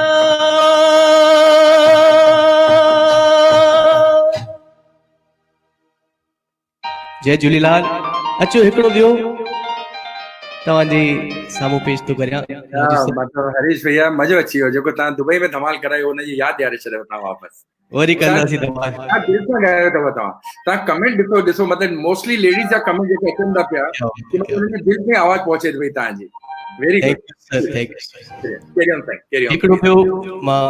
G: जय झूलेलाल। अचो हिकिड़ो ॿियो तव्हांजे साम्हूं पेश थो करियां।
A: मतलब हरीश भैया मज़ो अची वियो, जेको तव्हां दुबई में धमाल करायो हुनजी यादि ॾियारे छॾियो तव्हां वापसि।
G: वरी कंदासीं धमाल।
A: हा दिलि सां ॻायो अथव तव्हां कमेंट ॾिसो मतलब मोस्टली लेडीज़ जा कमेंट जेके अचनि था पिया उनमें दिलि में आवाज़ पहुचे थी पई तव्हांजी। Very good
G: sir, thank you sir.
A: Carry on sir, carry on.
G: हिकिड़ो ॿियो मां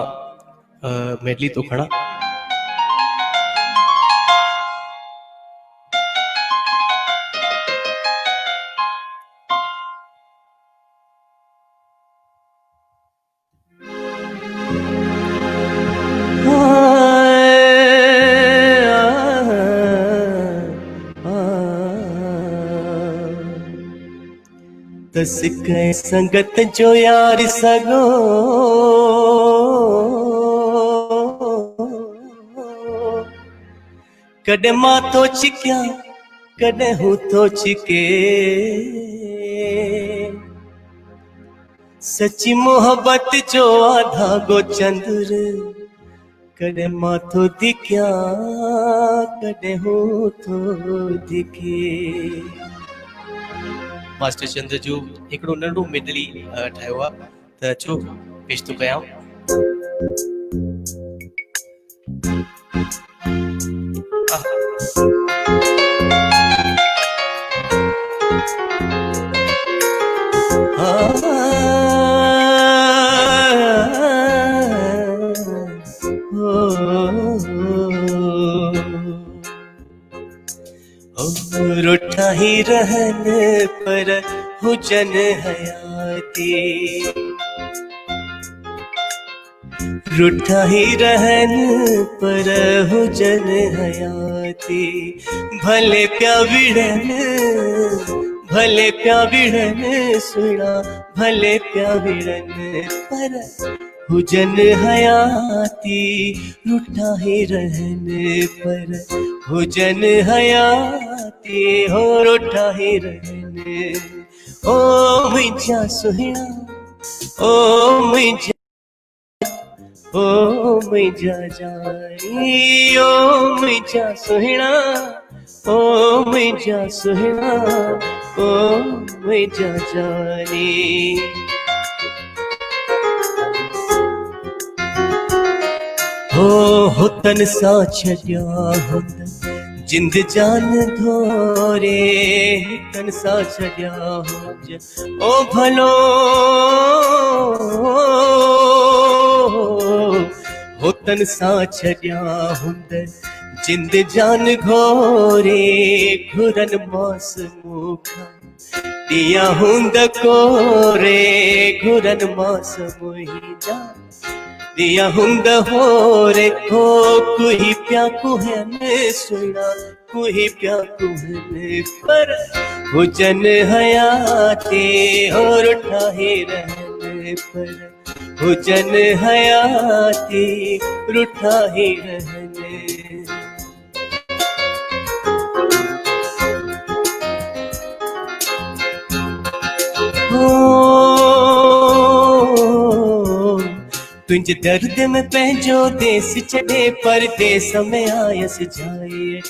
G: मेडली थो खणा। तस कै संगत जो यार सगो, कॾहिं मां थो छिकिया कॾहिं हू थो छिके, सची मोहब्बत जो धागो चंदुर, कॾहिं मां थो दिखिया कॾहिं हू थो दिखे। मास्टर चंद्र जो हिकिड़ो नंढो मेडली ठाहियो आहे, त अचो पेश थो कयां। रुठा ही रहन पर हुजन हयाती, रुठा ही रहन पर हुजन हयाती, भले प्या विड़न सुना, भले प्या विड़न पर हुजन हयाती, रुठा ही रहन पर हुजन हयाती, हो रुठा ही रहन। ओ मुंहिंजा सुहिणा, ओ मुंहिंजा जानी, ओ मुंहिंजा सुहिणा, ओ मुंहिंजा सुहिणा, ओ मुंहिंजा जानी। हो तन सा छॾिया हुन जिंद जान धोरे, तन सा छॾिया हुज ओ भलो, हो तन सा छॾिया हुंद जिंद जान घोरे, घुरन मास मुखा दिया हुंद कोरे, घुरन मास मुहिंजा दिया हुंद होरे, हो कुही प्या कुहन सुना, कुही प्या कुहन पर हुजन हयाते, हो रुठा ही रहन पर हुजन हयाते, रुठा ही रहन। तुंहिंजे दर्द में पंहिंजो देस छॾे परदेस में आयसि जाए ॾे,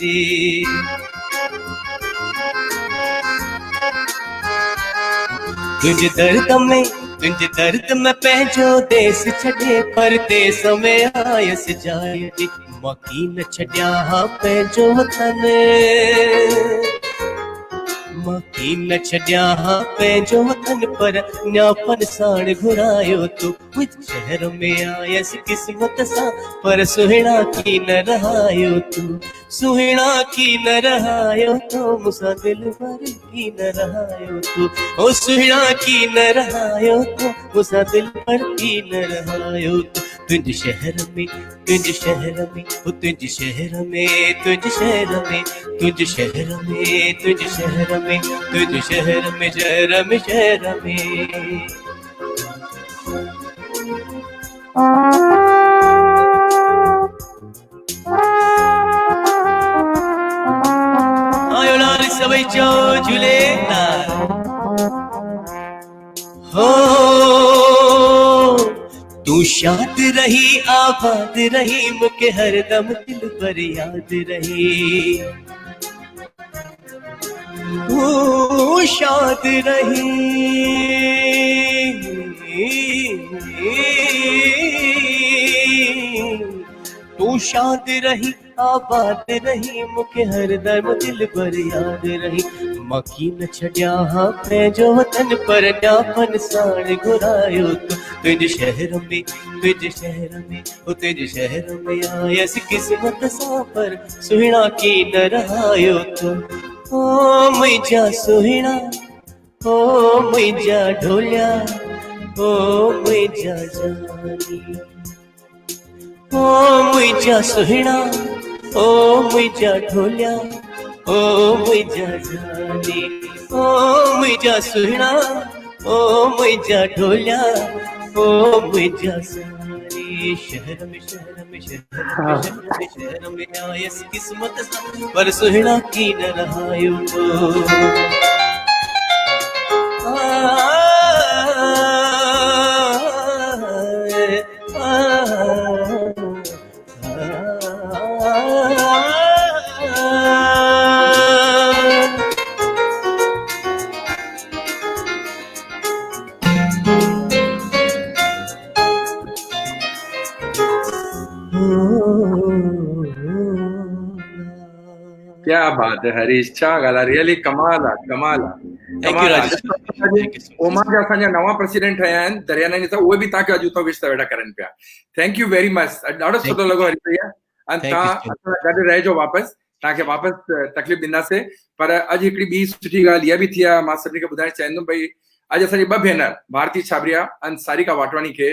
G: तुझे दर्द में पंहिंजो देश छॾे परदेस में आयसि जाइ जी मकी न छॾिया पंहिंजो वतन मकी न छॾिया पंहिंजो वतन पर न्यापन साण घुरायो तूं मुंहिंजे शहर में आयसि क़िस्मत सां पर सुहिणा की न रहायो तूं सुहिणा की न रहायो तूं मूंसां दिलि भर की न रहायो तूं ओ सुहिणा की न रहायो तूं मूंसां दिलि भर की न रहायो तूं तुंहिंजे शहर में तुंहिंजे शहर में ओ तुंहिंजे शहर में तुंहिंजे शहर में तुंहिंजे शहर में तुंहिंजे शहर में तुंहिंजे शहर में शहर में शहर में आयो लाल सभई चओ झूलेलाल हो तू शाद रही आबाद रही मूंखे हरदम दिल पर याद रही तू शाद रही तू शाद रही आबाद रही मूंखे हरदम दिल पर याद रही मकी न छॾिया पंहिंजो वतन पर न्यापन साण घुरायो तूं तुंहिंजे शहर में तुंहिंजे शहर में ओ तुंहिंजे शहर में आयसि क़िस्मत सां पर सुहिणा की न रहायो तूं ओ मुंहिंजा सुहिणा ओ मुंहिंजा ढोलिया ओ मुंहिंजा जानी ओ मुंहिंजा सुहिणा ओ मुंहिंजा ढोलिया ओ मुंहिंजा जानी ओ मुंहिंजा सुहिणा ओ मुंहिंजा ढोलिया ओ मुंहिंजा जानी शहर में शहर में शहर में शहर में आयसि क़िस्मत सां पर सुहिणा की न रहायो
A: क्या बात है हरीश, छा ॻाल्हि आहे, रियली कमाल आहे कमाल आहे।
G: Thank you, Rajesh. Thank you so much.
A: Oman जा असांजा नवां प्रेसिडेंट ठहिया आहिनि दरियानानी सां, उहे बि तव्हांखे अॼु उतां विश था वेठा करनि पिया। थैंक यू वेरी मच, ॾाढो सुठो लॻो हरीश भैया। ऐं
G: Thank you
A: तव्हां
G: so
A: असां सां गॾु रहिजो वापसि, तव्हांखे वापसि तकलीफ़ ॾींदासीं। पर अॼु हिकिड़ी ॿी सुठी ॻाल्हि इहा बि थी आहे, मां सभिनी खे ॿुधाइणु चाहींदुमि भई अॼु असांजी ॿ भेनर भारती छाबरिया ऐं सारिका वाटवाणी खे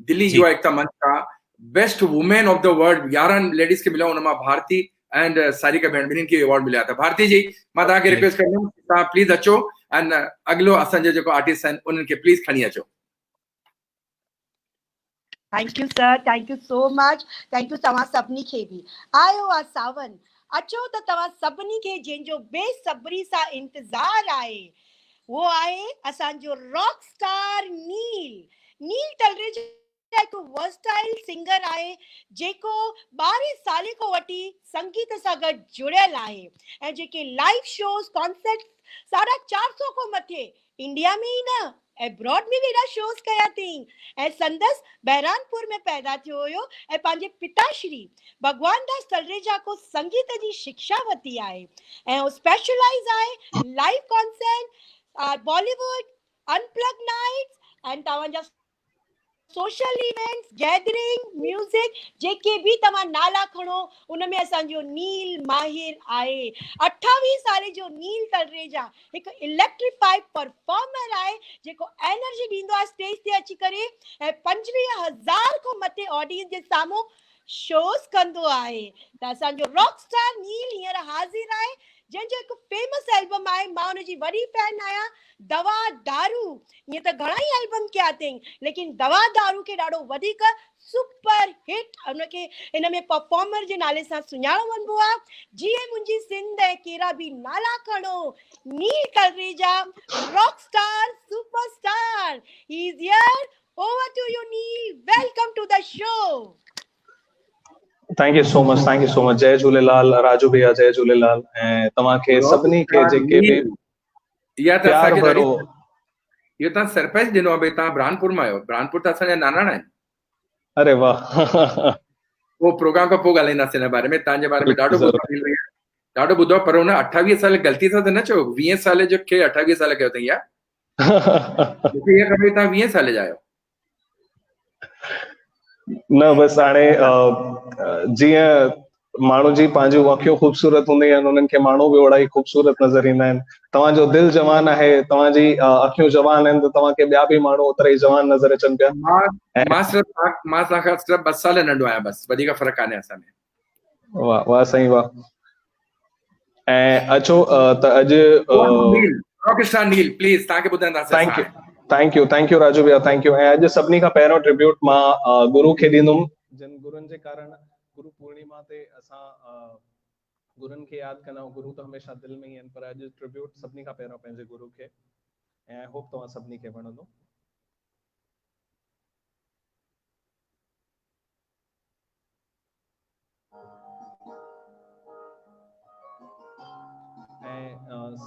A: दिल्ली युवा एकता मंच खां best women of the world 11 ladies खे मिलियो, हुन मां भारती एंड सारिका भेण ॿिन्हिनि खे अवॉर्ड मिलिया। त भारती जी मां तव्हांखे रिक्वेस्ट कंदुमि तव्हां प्लीज़ अचो ऐं अॻिलो असांजो जेको आर्टिस्ट आहिनि उन्हनि खे प्लीज़ खणी अचो।
B: Thank you sir, thank you so much, thank you तव्हां सभिनी खे बि। आयो आहे सावन, अचो त तव्हां सभिनी खे जंहिंजो बेसब्री सां इंतज़ार आहे वो आहे असांजो रॉक स्टार नील तलरेजा हिकु वर्सटाइल सिंगर आहे जेको 12 साल खां वठी संगीत सां गॾु जुड़ियल आहे ऐं जेके लाइव शोज़ कॉन्सर्ट 450 खां मथे इंडिया में ई न एब्रॉड में भी एॾा शोज़ कया अथई ऐं संदसि बहरानपुर में पैदा थियो हुयो ऐं पंहिंजे पिताश्री भगवान दास तलरेजा को संगीत जी शिक्षा वरिती आहे ऐं उहो स्पेशलाइज़ आहे live concert, Bollywood, unplug nights and तव्हांजा सोशल इवेंट्स, गैदरिंग, म्यूजिक जेके भी तव्हां नाला खणो उनमें असांजो नील माहिर आहे। 28 साल जो नील तलरेजा हिकु इलेक्ट्रीफाइड परफॉर्मर आहे जेको एनर्जी ॾींदो आहे स्टेज ते अची करे ऐं 25,000 खां मथे ऑडियंस जे साम्हूं शोज़ कंदो आहे। त असांजो रॉक स्टार नील हींअर हाज़िर आहे जंहिंजो हिकु फेमस एल्बम आहे, मां हुनजी वॾी फैन आहियां, दवा दारू। ईअं त घणा ई एल्बम कया अथई लेकिन दवा दारू खे ॾाढो वधीक सुपर हिट उनखे इन में परफॉर्मर जे नाले सां सुञाणो वञिबो आहे। जीअं मुंहिंजी सिंध ऐं कहिड़ा बि नाला खणो, Neel Talreja rock star superstar he is here. Over to you Neel, welcome to the show.
H: Thank you so much, जय झूलेलाल राजू भैया, जय झूलेलाल। ऐं तव्हांखे सभिनी खे जेके बि
A: इहा त
H: प्यार
A: असांखे
H: भरो
A: इहो तव्हां सरप्राइज़ ॾिनो आहे भई तव्हां बुरहानपुर मां आहियो। बुरहानपुर त असांजा नानाणा आहिनि।
H: अरे वाह
A: उहो प्रोग्राम खां पोइ ॻाल्हाईंदासीं हिन बारे में। तव्हांजे बारे में ॾाढो ॿुधो आहे, ॾाढो ॿुधो आहे, पर हुन 28 साल ग़लती सां त न चयो, 20 साल जो खे 28 साल कयो अथई यार। मूंखे इहा ख़बर तव्हां 20 साल जा आहियो।
H: न बसि हाणे जीअं माण्हू जी पंहिंजूं अखियूं ख़ूबसूरत हूंदियूं आहिनि, उन्हनि खे माण्हू बि ओड़ा ई ख़ूबसूरत नज़र ईंदा आहिनि। तव्हांजो दिलि जवान आहे, तव्हांजी अखियूं जवान आहिनि, त तव्हांखे ॿिया बि माण्हू ओतिरा ई जवान नज़र अचनि पिया।
A: मां तव्हांखां सिर्फ़ु 2 साल नंढो आहियां, बसि, वधीक फ़र्क़ु कान्हे असां में।
H: वाह वाह साईं वाह। ऐं अचो त अॼु
A: रॉकस्टार नील प्लीज़ तव्हांखे ॿुधाईंदासीं।
H: थैंक यू राजू भैया, थैंक यू। ऐं अॼु सभिनी खां पहिरियों ट्रिब्यूट मां गुरु खे ॾींदुमि, जिन गुरुनि जे कारण गुरु पूर्णिमा ते असां गुरुनि खे यादि कंदा आहियूं। गुरु त हमेशह दिलि में ई आहिनि, पर अॼु ट्रिब्यूट सभिनी खां पहिरियों पंहिंजे गुरु खे, ऐं आई होप तव्हां सभिनी खे वणंदो। ऐं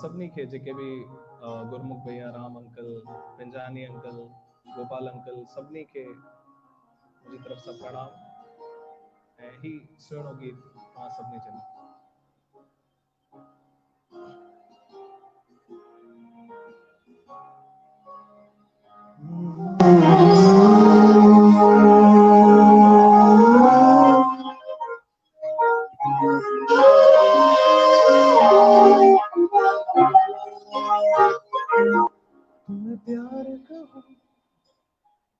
H: सभिनी खे जेके बि गुरमुख भैया, Ram uncle, Pinjani uncle, Gopal uncle, सभिनी खे मुंहिंजी तरफ़ सां प्रणाम। ऐं ही सुहिणो गीत तव्हां सभिनी जे लाइ। तुम्हें प्यार कहो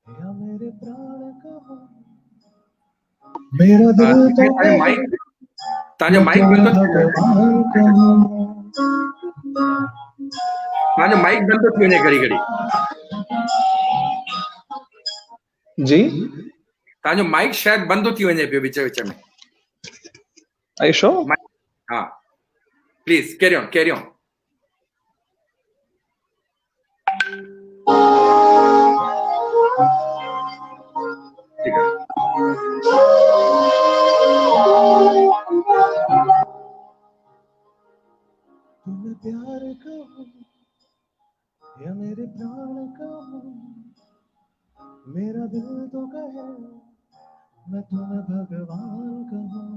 H: या मेरे प्राण कहो, मेरा दिल तो
A: तव्हांजो माइक बंदि थो थी वञे घड़ी घड़ी।
H: जी
A: तव्हांजो माइक शायदि बंदि थो थी वञे पियो विच विच में।
H: आयशो
A: हाँ प्लीज कैरी ऑन। ठीक है।
H: तुम्हें प्यार कहो या मेरे प्राण कहो, मेरा दिल तो कहे मैं तुम्हें भगवान कहूँ।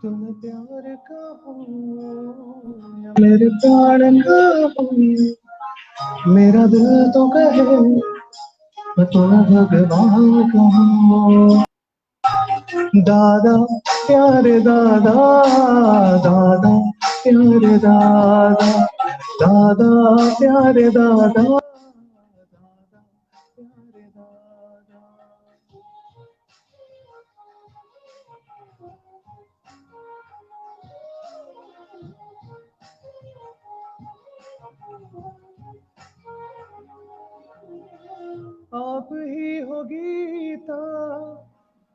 H: तुम्हें प्यार कहो या मेरे प्राण कहो, मेरा दिल तो कहे मैं तुम्हें भगवान कहूँ। दादा प्यारे दादा, दादा प्यारे दादा, दादा प्यारे दादा, दादा प्यारे दादा। आप ही हो गीता,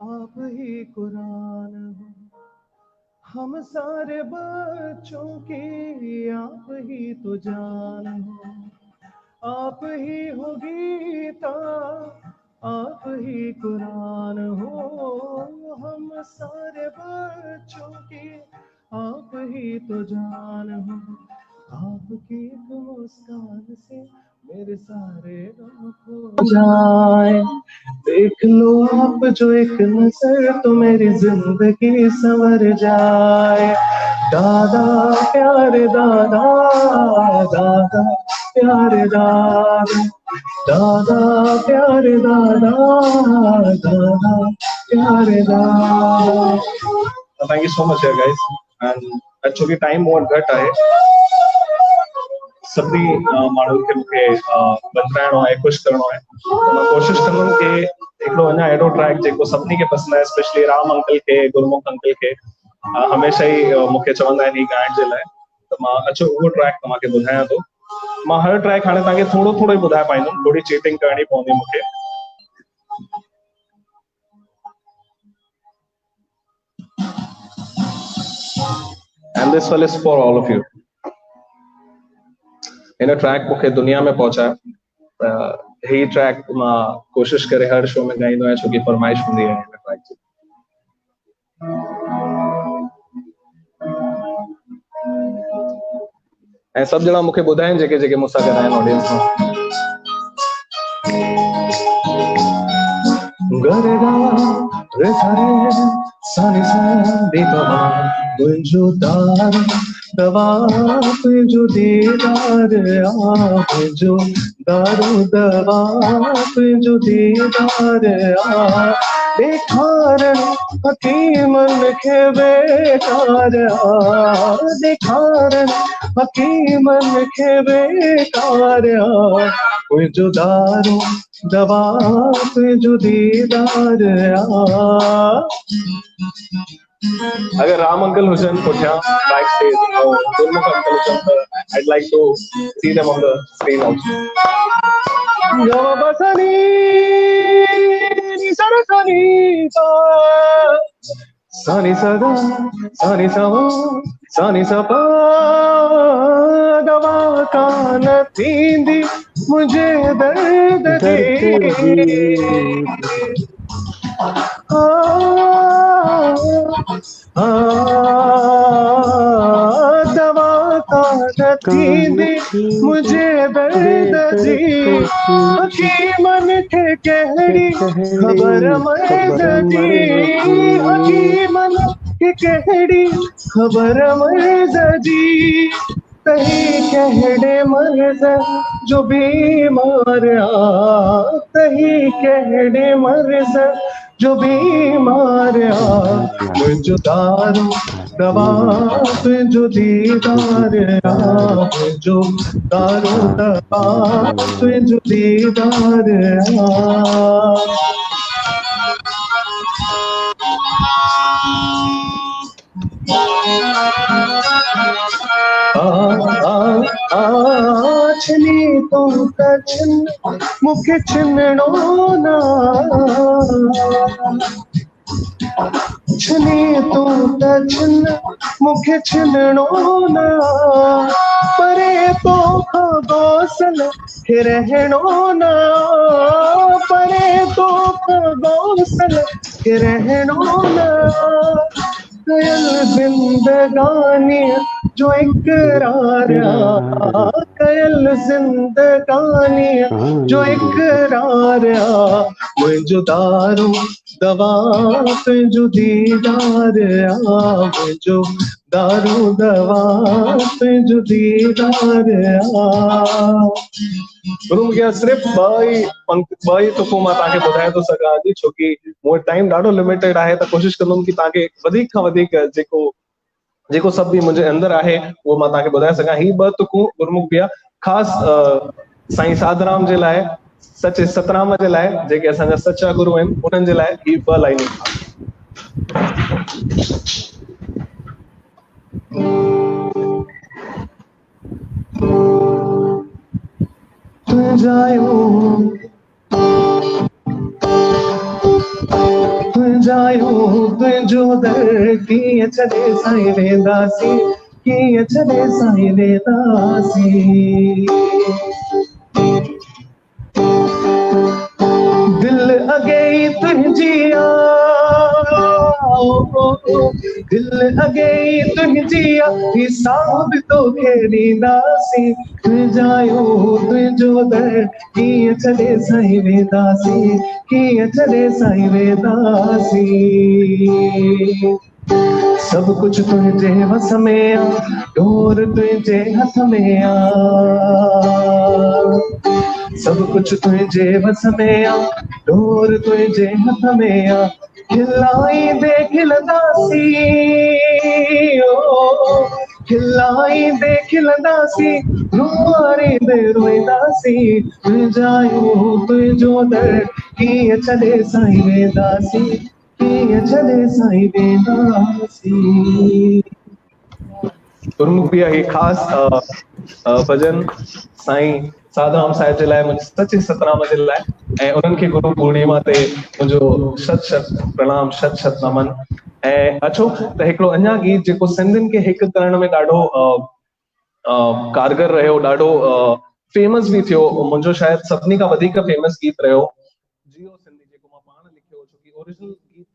H: आप ही कुरान हो, हम सारे बच्चों की आप ही तो जान हो। आप ही हो गीता, आप ही कुरान हो, हम सारे बच्चों की आप ही तो जान हो। आपकी एक मुस्कान से मेरे सारे गम खो जाए, देख लो आप जो एक नजर तो मेरी जिंदगी संवर जाए। दादा प्यारे दादा, दादा प्यारे दादा, दादा प्यारे दादा, दादा प्यारे दादा। Thank you so much guys. And actually time बहुत घट है, सभी माण्हुनि खे मूंखे बतराइणो आहे, ख़ुशि करिणो आहे, त मां कोशिशि कंदुमि कि हिकिड़ो अञा अहिड़ो ट्रैक जेको सभिनी खे पसंदि आहे, स्पेशली राम अंकल खे, गुरमुख अंकल खे हमेशह ई मूंखे चवंदा आहिनि ही ॻाइण जे लाइ, त मां अचो उहो ट्रैक तव्हांखे ॿुधायां थो। मां हर ट्रैक हाणे तव्हांखे थोरो थोरो ई ॿुधाए पाईंदुमि, थोरी चीटिंग करणी पवंदी मूंखे। And this one is for all of you. In track मूंखे दुनिया में पहुचायो। ही ट्रैक मां कोशिश करे हर शो में गाईंदो आहियां, छोकी फरमाइश हूंदी आहे हिन ट्रैक जी। ऐं सभु ॼणा मूंखे ॿुधाइनि जेके जेके मूंसां गॾु आहिनि ऑडियंस मां। गरे गा रे सा रे सा रे सा रे गा मा मुंहिंजो दार दवा तुंहिंजो दीदार आ मुंहिंजो दारू दवा तुंहिंजो दीदार आ ॾेखारण हकीमन खे बेकार आ ॾेखारण हकीमन खे बेकार आ मुंहिंजो दारू दवा तुंहिंजो दीदार आ। अगर राम अंकल हुजन पुठियां बैक स्टेज और गुरमुख अंकल हुजन त I'd like to see them on the screen also. गवा बसनी सरसनी सा सानी सदा सानी सवा सानी सपा दवा कान थींदी मुझे दर्द दे दवा कान थींदी मुझे दर्द दी हकीमन खे कहिड़ी ख़बर मर्द जी हकीमन खे कहिड़ी ख़बर मर्द जी कहीं कहिड़े मर्द जो बीमार आ कहीं कहिड़े मर्द जो बीमार आ मुंहिंजो दारू दवा तुंहिंजो दीदार आ मुंहिंजो दारू दवा तुंहिंजो दीदार आ छनी तूं त छिन मूंखे छिनणो ना छनी तूं त छिन मूंखे छिनणो ना परे तोखां गौसल खे रहणो ना परे तोखां गौसल खे रहणो ना कयल जिंदगानी जो इकरार कयल जिंदगानी जो इकरार मुंहिंजो दारू दवा तुंहिंजो दीदार मुंहिंजो दारू दवा तुंहिंजो दीदार गुरु मूंखे सिर्फ़ु ॿ ई तुको मां तव्हांखे ॿुधाए थो सघां अॼु छोकी मूं वटि टाइम ॾाढो लिमिटेड आहे त कोशिशि कंदुमि की तव्हांखे वधीक खां वधीक जेको सभु बि मुंहिंजे अंदरि आहे उहो मां तव्हांखे ॿुधाए सघां। ही ॿ तुकूं गुरमुख भैया ख़ासि साईं साधराम जे लाइ सचे सतराम जे लाइ जेके असांजा सचा गुरु आहिनि उन्हनि जे लाइ ही ॿ लाइनूं तुंहिंजो दर कीअं छॾे साईं वेंदासीं कीअं छॾे साईं वेंदासीं दिल अॻे ई तुंहिंजी दिल अॻे ई तुंहिंजी हिसाब तोखे ॾींदासीं तुंहिंजो दर कीअं छॾे साईं वेंदासीं कीअं छॾे साईं वेंदासीं सभु कुझु तुंहिंजे वस में आ डोर तुंहिंजे हथ में आ सभु कुझु तुंहिंजे वस में आ डोर तुंहिंजे हथ में आ खिलाईंदे खिलंदासीं खिलाईंदे खिलंदासीं रुआरींदे रोईंदासीं तुंहिंजो दर कीअं छॾे साईं वेंदासीं कीअं छॾे साईं वेंदासीं। गुरमुख भैया ही ख़ासि भजन साईं साधराम साहिब जे लाइ मुंहिंजे सचे सतराम जे लाइ ऐं उन्हनि खे गुरु पूर्णिमा ते मुंहिंजो शत शत प्रणाम शत शत नमन। ऐं अचो त हिकिड़ो अञा गीत जेको सिंधियुनि खे हिकु करण में ॾाढो कारगर रहियो ॾाढो फेमस बि थियो मुंहिंजो शायदि सभिनी खां वधीक फेमस गीत रहियो जियो सिंधी जेको मां पाण लिखियो छोकी ओरिजिनल गीत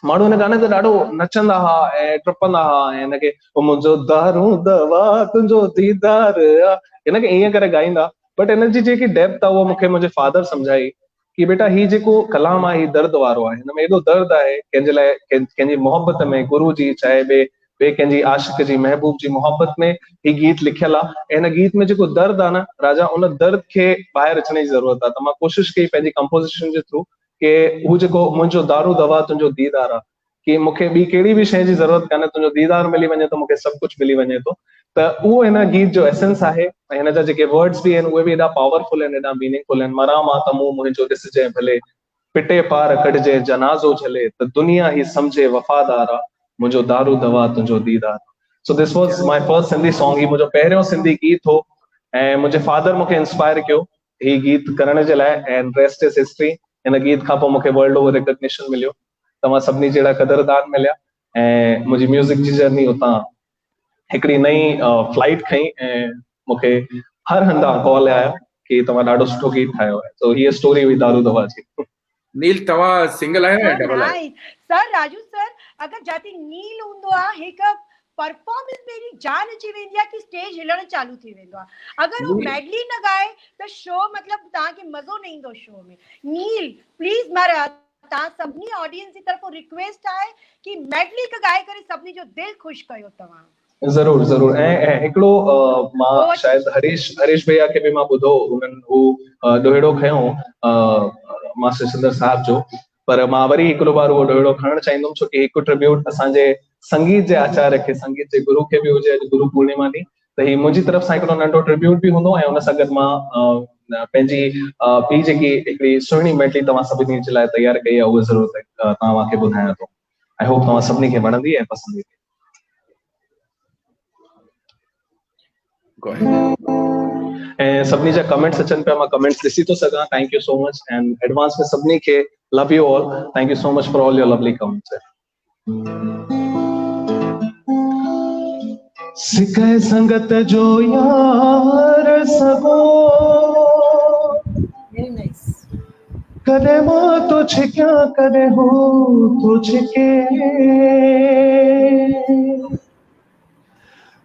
H: माण्हू हिन गाने ते ॾाढो नचंदा हुआ ऐं टपंदा हुआ ऐं हिनखे मुंहिंजो दारू दवा तुंहिंजो दीदार हिनखे ईअं करे ॻाईंदा। बट हिनजी जेकी डेप्थ आहे उहो मूंखे मुंहिंजे फादर सम्झाई कि बेटा ही जेको कलाम आहे ही दर्द वारो आहे, हिन में एॾो दर्द आहे कंहिंजे लाइ, कंहिंजी मोहबत में, गुरु जी चाहे ॿिए कंहिंजी आशिक जी, महबूब जी मोहबत में ही गीत लिखियल आहे। ऐं हिन गीत में जेको दर्द आहे न राजा, उन दर्द खे ॿाहिरि अचण जी ज़रूरत आहे। त मां कोशिशि कई पंहिंजी कंपोज़िशन जे थ्रू कि हू जेको मुंहिंजो दारू दवा तुंहिंजो दीदार आहे, कि मूंखे ॿी कहिड़ी बि शइ जी ज़रूरत कान्हे, तुंहिंजो दीदार मिली वञे त मूंखे सभु कुझु मिली वञे थो। त उहो हिन गीत जो एसेंस आहे ऐं हिन जा जेके वर्ड्स बि आहिनि उहे बि एॾा पावरफुल आहिनि, एॾा मीनिंगफुल आहिनि। मरां मां त मुंहुं मुंहिंजो ॾिसजे भले, पिटे पार कढिजे जनाज़ो झले, त दुनिया ही सम्झे वफ़ादार आहे, मुंहिंजो दारू दवा तुंहिंजो दीदार। So this was my first Sindhi song, ही मुंहिंजो पहिरियों सिंधी गीत हो ऐं मुंहिंजे फादर मूंखे इंस्पायर कयो ही गीत करण जे लाइ, एंड रेस्ट इज हिस्ट्री। हिन गीत खां पोइ मूंखे वर्ल्ड ओवर रिकॉग्निशन मिलियो, तव्हां सभिनी जहिड़ा क़दरदान मिलिया ऐं मुंहिंजी म्यूज़िक जी जर्नी उतां हिकिड़ी नई फ्लाइट खई ऐं मूंखे हर हंधा कॉल आया कि तव्हां ॾाढो सुठो गीत ठाहियो आहे। सो हीअ स्टोरी हुई दारू दवा जी।
A: नील तव्हां सिंगल आहियो या डबल आहियो?
B: सर राजू सर, अगर जाती नील हूंदो आहे हिकु परफॉर्मेंस में एॾी जान अची वेंदी आहे कि स्टेज हिलण चालू थी वेंदो आहे। अगर वो मेडली न गाए त शो मतलब तव्हांखे मज़ो न ईंदो शो में। नील प्लीज मां तव्हां सभिनी ऑडियंस जी तरफ़ों रिक्वेस्ट आहे कि मेडली ॻाए करे सभिनी जो दिल ख़ुशि कयो तव्हां।
H: ज़रूर ज़रूर। ऐं हिकिड़ो मां शायदि हरीश भैया खे बि मां ॿुधो, उन्हनि हू ॾोहिड़ो खयो मास्टर सिंदर साहिब जो, पर मां वरी हिकिड़ो बार उहो ॾोहिड़ो खणणु चाहींदुमि छो कि हिकु ट्रिब्यूट असांजे संगीत जे आचार्य खे, संगीत जे गुरु खे बि हुजे। अॼु गुरु पूर्णिमा ॾींहुं, त ही मुंहिंजी तरफ़ सां हिकिड़ो नंढो ट्रिब्यूट बि हूंदो ऐं हुन सां गॾु मां पंहिंजी ॿी जेकी हिकिड़ी सुहिणी मेडली तव्हां सभिनी जे लाइ तयारु कई आहे उहा ज़रूरु तव्हांखे ॿुधायां थो। आई होप तव्हां सभिनी खे वणंदी ऐं पसंदि ईंदी। ऐं सभिनी जा कमेंट्स अचनि पिया, मां कमेंट्स ॾिसी थो सघां। Thank you so much and advance में सभिनी खे love you all. Thank you so much for all your lovely comments. सिके संगत जो यार सबो, कदे मां तुझे क्या करे हो तुझके,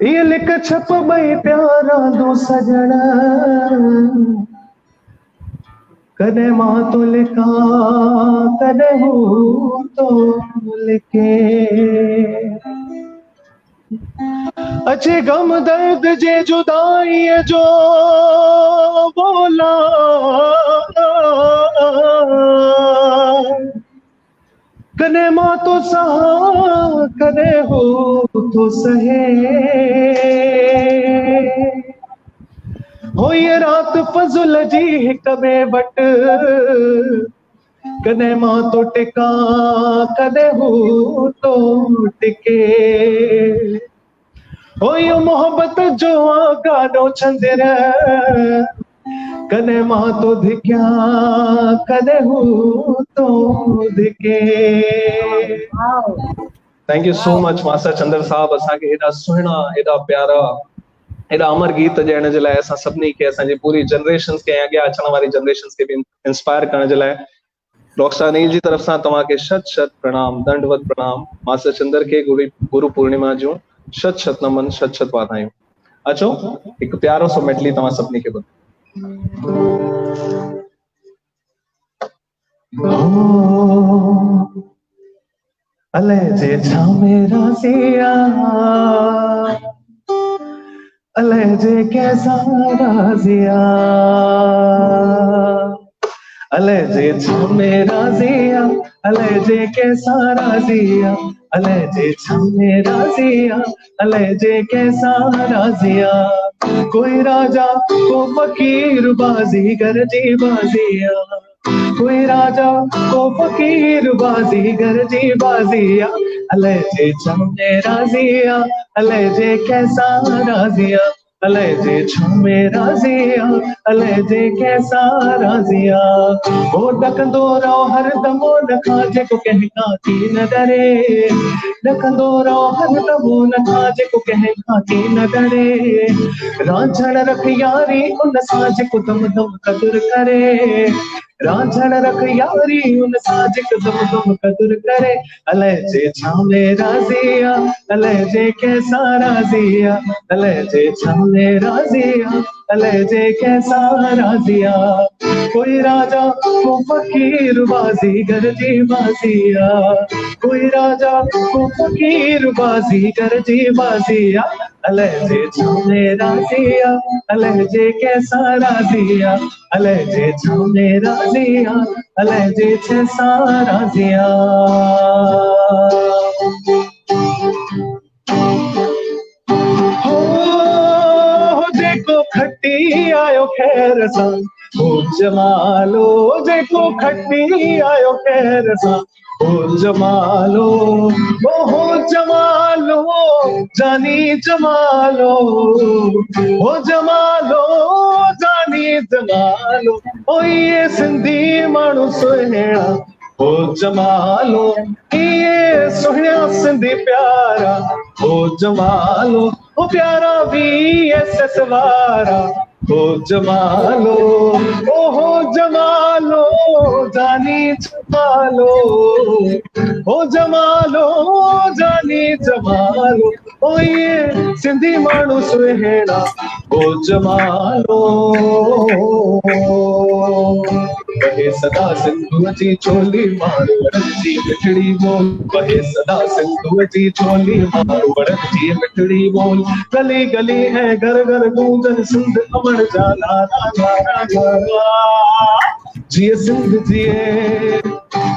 H: ये लिख छप बई प्यारा दो सजड़ा, कदे मां तो लिखा कदे हो तो लिखे, अच्छे गम दर्द जे जुदाई जो बोला, कदे मां तो सहा कदे हो तो सहे, हो ये रात फजुल जी हिक में वट, कदे मां तो टिका कदे हो तो टिके, हो ये मोहब्बत जो गानो छंदर, कदे मां तो धिक्या कदे हो तो धिके। Thank you so much master Chander साहब, असांखे हेॾा सुहिणा, हेॾा प्यारा, हेॾा अमर गीत ॾियण जे लाइ, असां सभिनी खे, असांजी पूरी जनरेशन खे, अॻियां अचण वारी जनरेशन खे बि इंस्पायर करण जे लाइ रॉकस्टार नील जी तरफ़ सां तव्हांखे शत शत प्रणाम, दंडवत प्रणाम। मास्टर चंदर खे गुरु पूर्णिमा जूं शत शत नमन, शत शत वाधायूं। अचो हिकु प्यारो सो मेडली तव्हां सभिनी खे ॿुधायो। अले जे छा मेरा सिया, अले जे कैसा राजिया, अले जे छा मेरा जिया, अले जे कैसा राजिया, अले जे छा मेरा जिया, अले जे कैसा राजिया, कोई राजा को फकीर बाजीगर जी बाजिया, कोई राजा को फकीर बाजीगर जी बाजिया, अले जे छा मेरा जिया, अले जे कैसा राजिया, अले जे छा मेरा जिया, अले जे कैसा राजिया, ओ डकंदो रहो हर दमो न खाजे को कहना की न डरे, डकंदो रहो हर दमो न खाजे को कहना की न डरे, रांझण रख यारी उन साज को दम दम कदर करे, झड़ रख यारी उन साजिक दम दम कदर करे अले जे छामे राजिया अले जे कैसा राजिया अले जे छामे राजिया अले जे कैसा राजिया कोई राजा को फकीर बाजीगर जी बाजिया कोई राजा को फकीर बाजीगर जी बाजिया अले जे छामे राजिया अले जे कैसा राजिया अले जे छामे राजिया अले जे कैसा राजिया हो जेको खट्टी आयो खैर सा हो जमालो जेको खट्टी आयो खैर सा हो जमालो जानी जमालो हो जमालो जानी जमालो ओ ये सिंधी माण्हू सुहिणा हो जमालो ये सुहिणा सिंधी प्यारा हो जमालो ओ प्यारा VSS वारा हो जमालो ओ हो जमालो जानी जमालो हो जमालो जानी जमालो ओ ये सिंधी माण्हू सुहिणा हो जमालो बहे सदा सिंधुअ जी चोली मारवड़ जी मिठड़ी बोल बहे सदा सिंधुअ जी चोली मारवड़ जी मिठड़ी बोल गली गली है घर घर गूंजन सिंध अमर जाना जिए सिंध जिए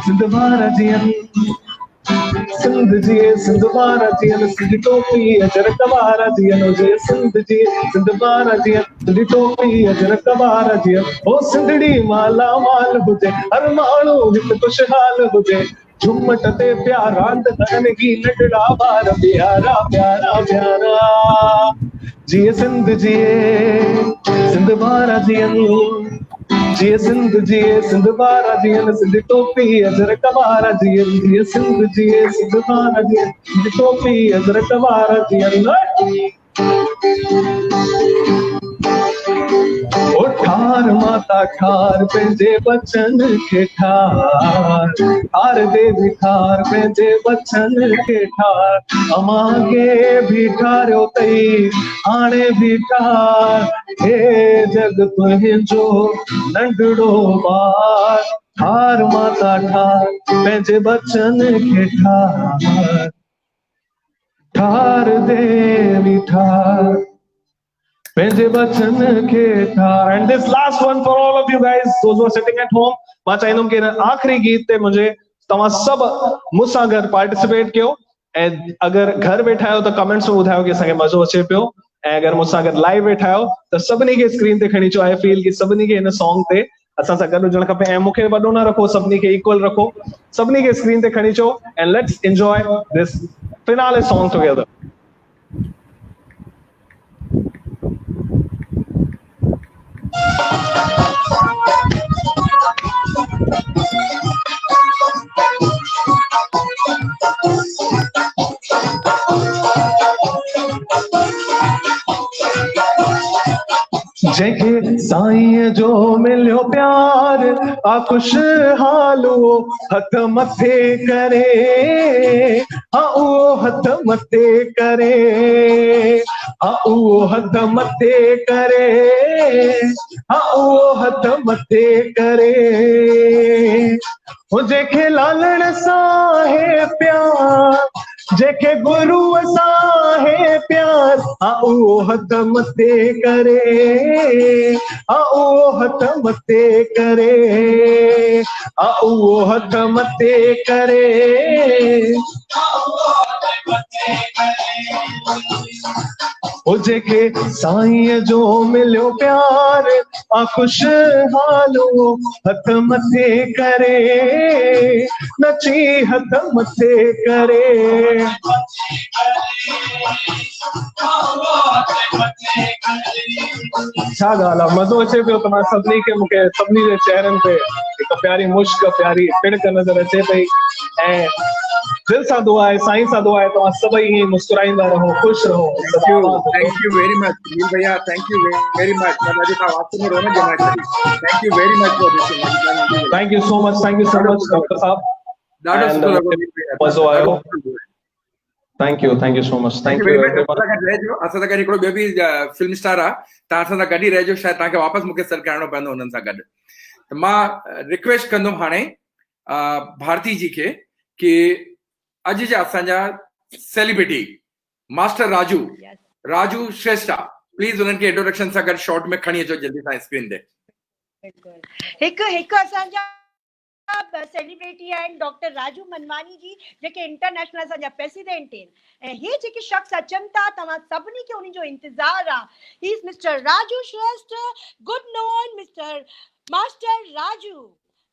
H: सिंध भारत जियन सिंध जिए सिंध भारत जियन सिंध टोपी अजर कबार जियन जिए सिंध जिए सिंध भारत जियन सिंध टोपी अजर कबार जियन ओ सिंधड़ी माला माल हुजे हर माण्हू हित खुशहाल हुजे झुमट ते प्यार रांद करण की नटड़ा बार प्यारा प्यारा प्यारा जिए सिंध जिए सिंध भारत जियन जिए सिंध बारा जियन सिंध टोपी अजर कबारा जियन जिए सिंध बारा जियन सिंध टोपी अजर कबारा जियन ओ ठार माता ठार पंहिंजे बचन खे ठार देवी ठार पंहिंजे बचन खे ठार अमांगे भी ठारियो तई हाणे भी ठार हे जग तुंहिंजो नंढड़ो ॿार ठार माता ठार पंहिंजे बचन खे ठार देवी ठार पंहिंजे बचन खे ठार and this last one for all of you guys those who are sitting at home मां चाहींदुमि कि आख़िरी गीत ते मुंहिंजे तव्हां सभु मूंसां गॾु पार्टिसिपेट कयो ऐं अगरि घर वेठा आहियो त कमेंट्स में ॿुधायो कि असांखे मज़ो अचे पियो ऐं अगरि मूंसां गॾु लाइव वेठा आहियो त सभिनी खे स्क्रीन ते खणी अचो आई फील कि सभिनी खे हिन सॉन्ग ते असां सां गॾु हुजणु खपे ऐं मूंखे वॾो न रखो सभिनी खे इक्वल रखो सभिनी खे स्क्रीन ते खणी अचो and let's enjoy this finale song together जंहिंखे साईं जो मिलियो प्यार आ खुशहालो हथ मथे करे हा उहो हथ मथे करे हा उहो हथ मथे करे हा उहो हथ मथे करे हो जंहिंखे लालण सां है प्यार जेके गुरुअ सां है प्यार हा उहो हथ मथे करे हा उहो हथ मथे करे हा उहो हथ मथे करे हो जेके साईं जो मिलियो प्यार आ खुशहालो हथ मथे करे नची हथ मथे करे छा ॻाल्हि आहे मज़ो अचे पियो त मां सभिनी खे मूंखे सभिनी जे चेहरनि ते हिकु प्यारी मुश्क प्यारी पिड़क नज़र अचे पई ऐं दिल सां दुआ आहे, साईं सां दुआ आहे तव्हां सभई हीअं मुस्कुराईंदा रहो, ख़ुशि रहो।
A: थैंक यू वेरी मच नील भैया, थैंक यू वेरी मच। मैं अॼु खां वास्तव में रोना जमा करी। Thank you very much for this.
H: Thank you so much doctor साहब।
A: ॾाढो सुठो लॻो नील भैया,
H: मज़ो आयो। Thank you so much. Thank you
A: रहिजो। असां सां गॾु हिकिड़ो ॿियो बि फिल्म स्टार आहे, तव्हां असां सां गॾु ई रहिजो। शायदि तव्हांखे वापसि मूंखे सर करणो पवंदो हुननि सां गॾु। त मां रिक्वेस्ट कंदुमि हाणे भारती जी खे कि अॼु जा असांजा celebrity master Raju Shrestha, please उन्हनि खे इंट्रोडक्शन सां गॾु शॉर्ट में खणी अचो जल्दी सां स्क्रीन ते।
B: हिकु असांजा सेलिब्रिटी आहिनि डॉक्टर राजू मनवानी जी, जेके इंटरनेशनल असांजा प्रेसिडेंट आहिनि। ऐं हे जेके शख़्स अचनि था तव्हां सभिनी खे उन्हनि जो इंतज़ारु आहे। ही इज़ मिस्टर राजू श्रेष्ठ, good known mister master Raju.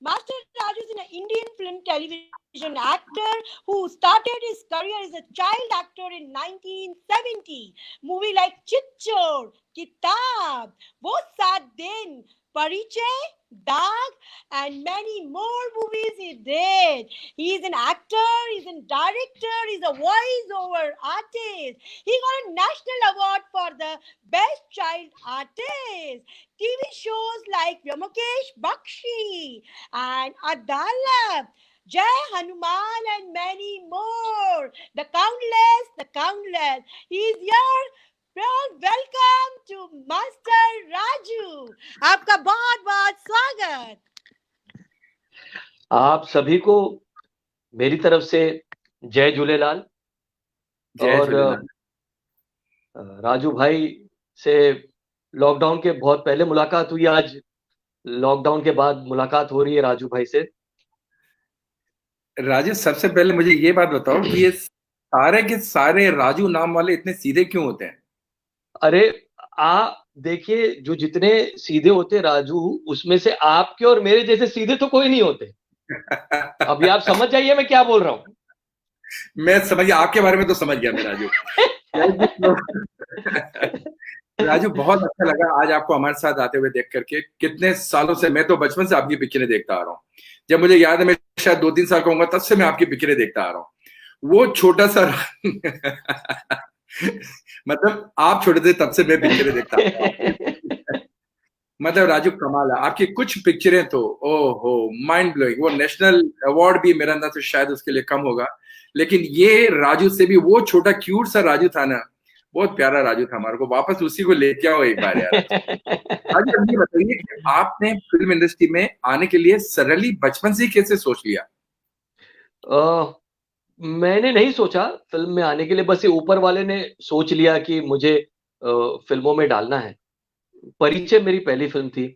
B: Master Raju is an Indian film television actor who started his career as a child actor in 1970. Movie like Chitchor, Kitab, Wo Saat Din, Parichay, Daag, and many more movies he did. He is an actor, he's a director, he's a voice-over artist. He got a national award for the best child artist. TV shows like Vyomukesh Bakshi and Adalat, Jai Hanuman, and many more. The countless. He is your welcome to master Raju. आपका बहुत बहुत स्वागत।
I: आप सभी को मेरी तरफ से जय झूलेलाल। और राजू भाई से लॉकडाउन के बहुत पहले मुलाकात हुई, आज लॉकडाउन के बाद मुलाकात हो रही है राजू भाई से।
A: राजू, सबसे पहले मुझे ये बात बताओ कि ये सारे के सारे राजू नाम वाले इतने सीधे क्यों होते हैं?
I: अरे देखिए, जो जितने सीधे होते राजू, उसमें से आपके और मेरे जैसे सीधे तो कोई नहीं होते। अभी आप समझ जाइए मैं क्या बोल रहा हूँ।
A: मैं समझ गया, आपके बारे में तो समझ गया मैं राजू। राजू, बहुत अच्छा लगा आज आपको हमारे साथ आते हुए देख करके। कितने सालों से, मैं तो बचपन से आपकी पिक्चरें देखता आ रहा हूँ। जब मुझे याद है मैं शायद 2-3 साल का होऊंगा तब से मैं आपकी पिक्चरें देखता आ रहा हूँ। वो छोटा सा मतलब आप छोटे थे तब से मैं पिक्चरें देखता। मतलब राजू कमाल है। आपकी कुछ पिक्चरें तो ओहो माइंड ब्लोइंग। वो नेशनल अवार्ड भी मेरा अंदाज से शायद उसके लिए कम होगा, लेकिन ये राजू से भी वो छोटा क्यूट सा राजू था ना, बहुत प्यारा राजू था। हमारे को वापस उसी को लेके आओ एक बार यार। राजू, ये बताइए कि आपने फिल्म इंडस्ट्री में आने के लिए सरली बचपन से ही कैसे सोच लिया?
I: मैंने नहीं सोचा फिल्म में आने के लिए, बस ये ऊपर वाले ने सोच लिया कि मुझे फिल्मों में डालना है। परिचय मेरी पहली फिल्म थी।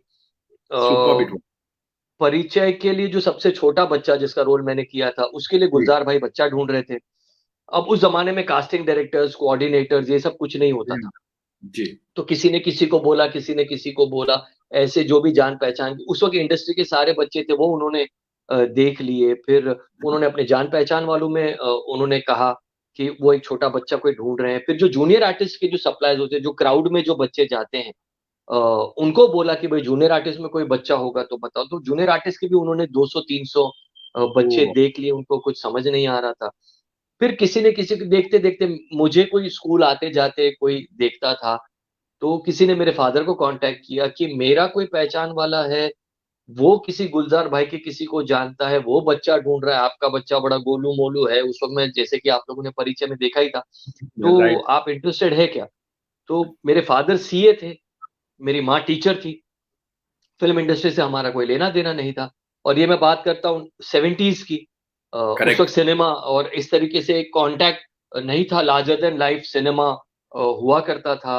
I: परिचय के लिए जो सबसे छोटा बच्चा जिसका रोल मैंने किया था, उसके लिए गुलजार भाई बच्चा ढूंढ रहे थे। अब उस जमाने में कास्टिंग डायरेक्टर्स, कोऑर्डिनेटर्स, ये सब कुछ नहीं होता था
A: जी।
I: तो किसी ने किसी को बोला, किसी ने किसी को बोला, ऐसे जो भी जान पहचान उस वक्त इंडस्ट्री के सारे बच्चे थे वो उन्होंने देख लिए। फिर उन्होंने अपने जान पहचान वालों में उन्होंने कहा कि वो एक छोटा बच्चा कोई ढूंढ रहे हैं। फिर जो जूनियर आर्टिस्ट के जो सप्लाईज होते हैं, जो क्राउड में जो बच्चे जाते हैं, उनको बोला कि भाई जूनियर आर्टिस्ट में कोई बच्चा होगा तो बताओ। तो जूनियर आर्टिस्ट के भी उन्होंने 200-300 बच्चे देख लिए, उनको कुछ समझ नहीं आ रहा था। फिर किसी ने किसी को देखते देखते मुझे कोई स्कूल आते जाते कोई देखता था, तो किसी ने मेरे फादर को कांटेक्ट किया कि मेरा कोई पहचान वाला है, वो किसी गुलजार भाई के किसी को जानता है, वो बच्चा ढूंढ रहा है, आपका बच्चा बड़ा गोलू मोलू है। उस वक्त में जैसे कि आप लोगों ने परिचय में देखा ही था, तो आप इंटरेस्टेड है क्या? तो मेरे फादर सीए थे, मेरी माँ टीचर थी। फिल्म इंडस्ट्री से हमारा कोई लेना देना नहीं था। और ये मैं बात करता हूँ 70s की। उस वक्त सिनेमा और इस तरीके से कांटेक्ट नहीं था, लार्जर देन लाइफ सिनेमा हुआ करता था,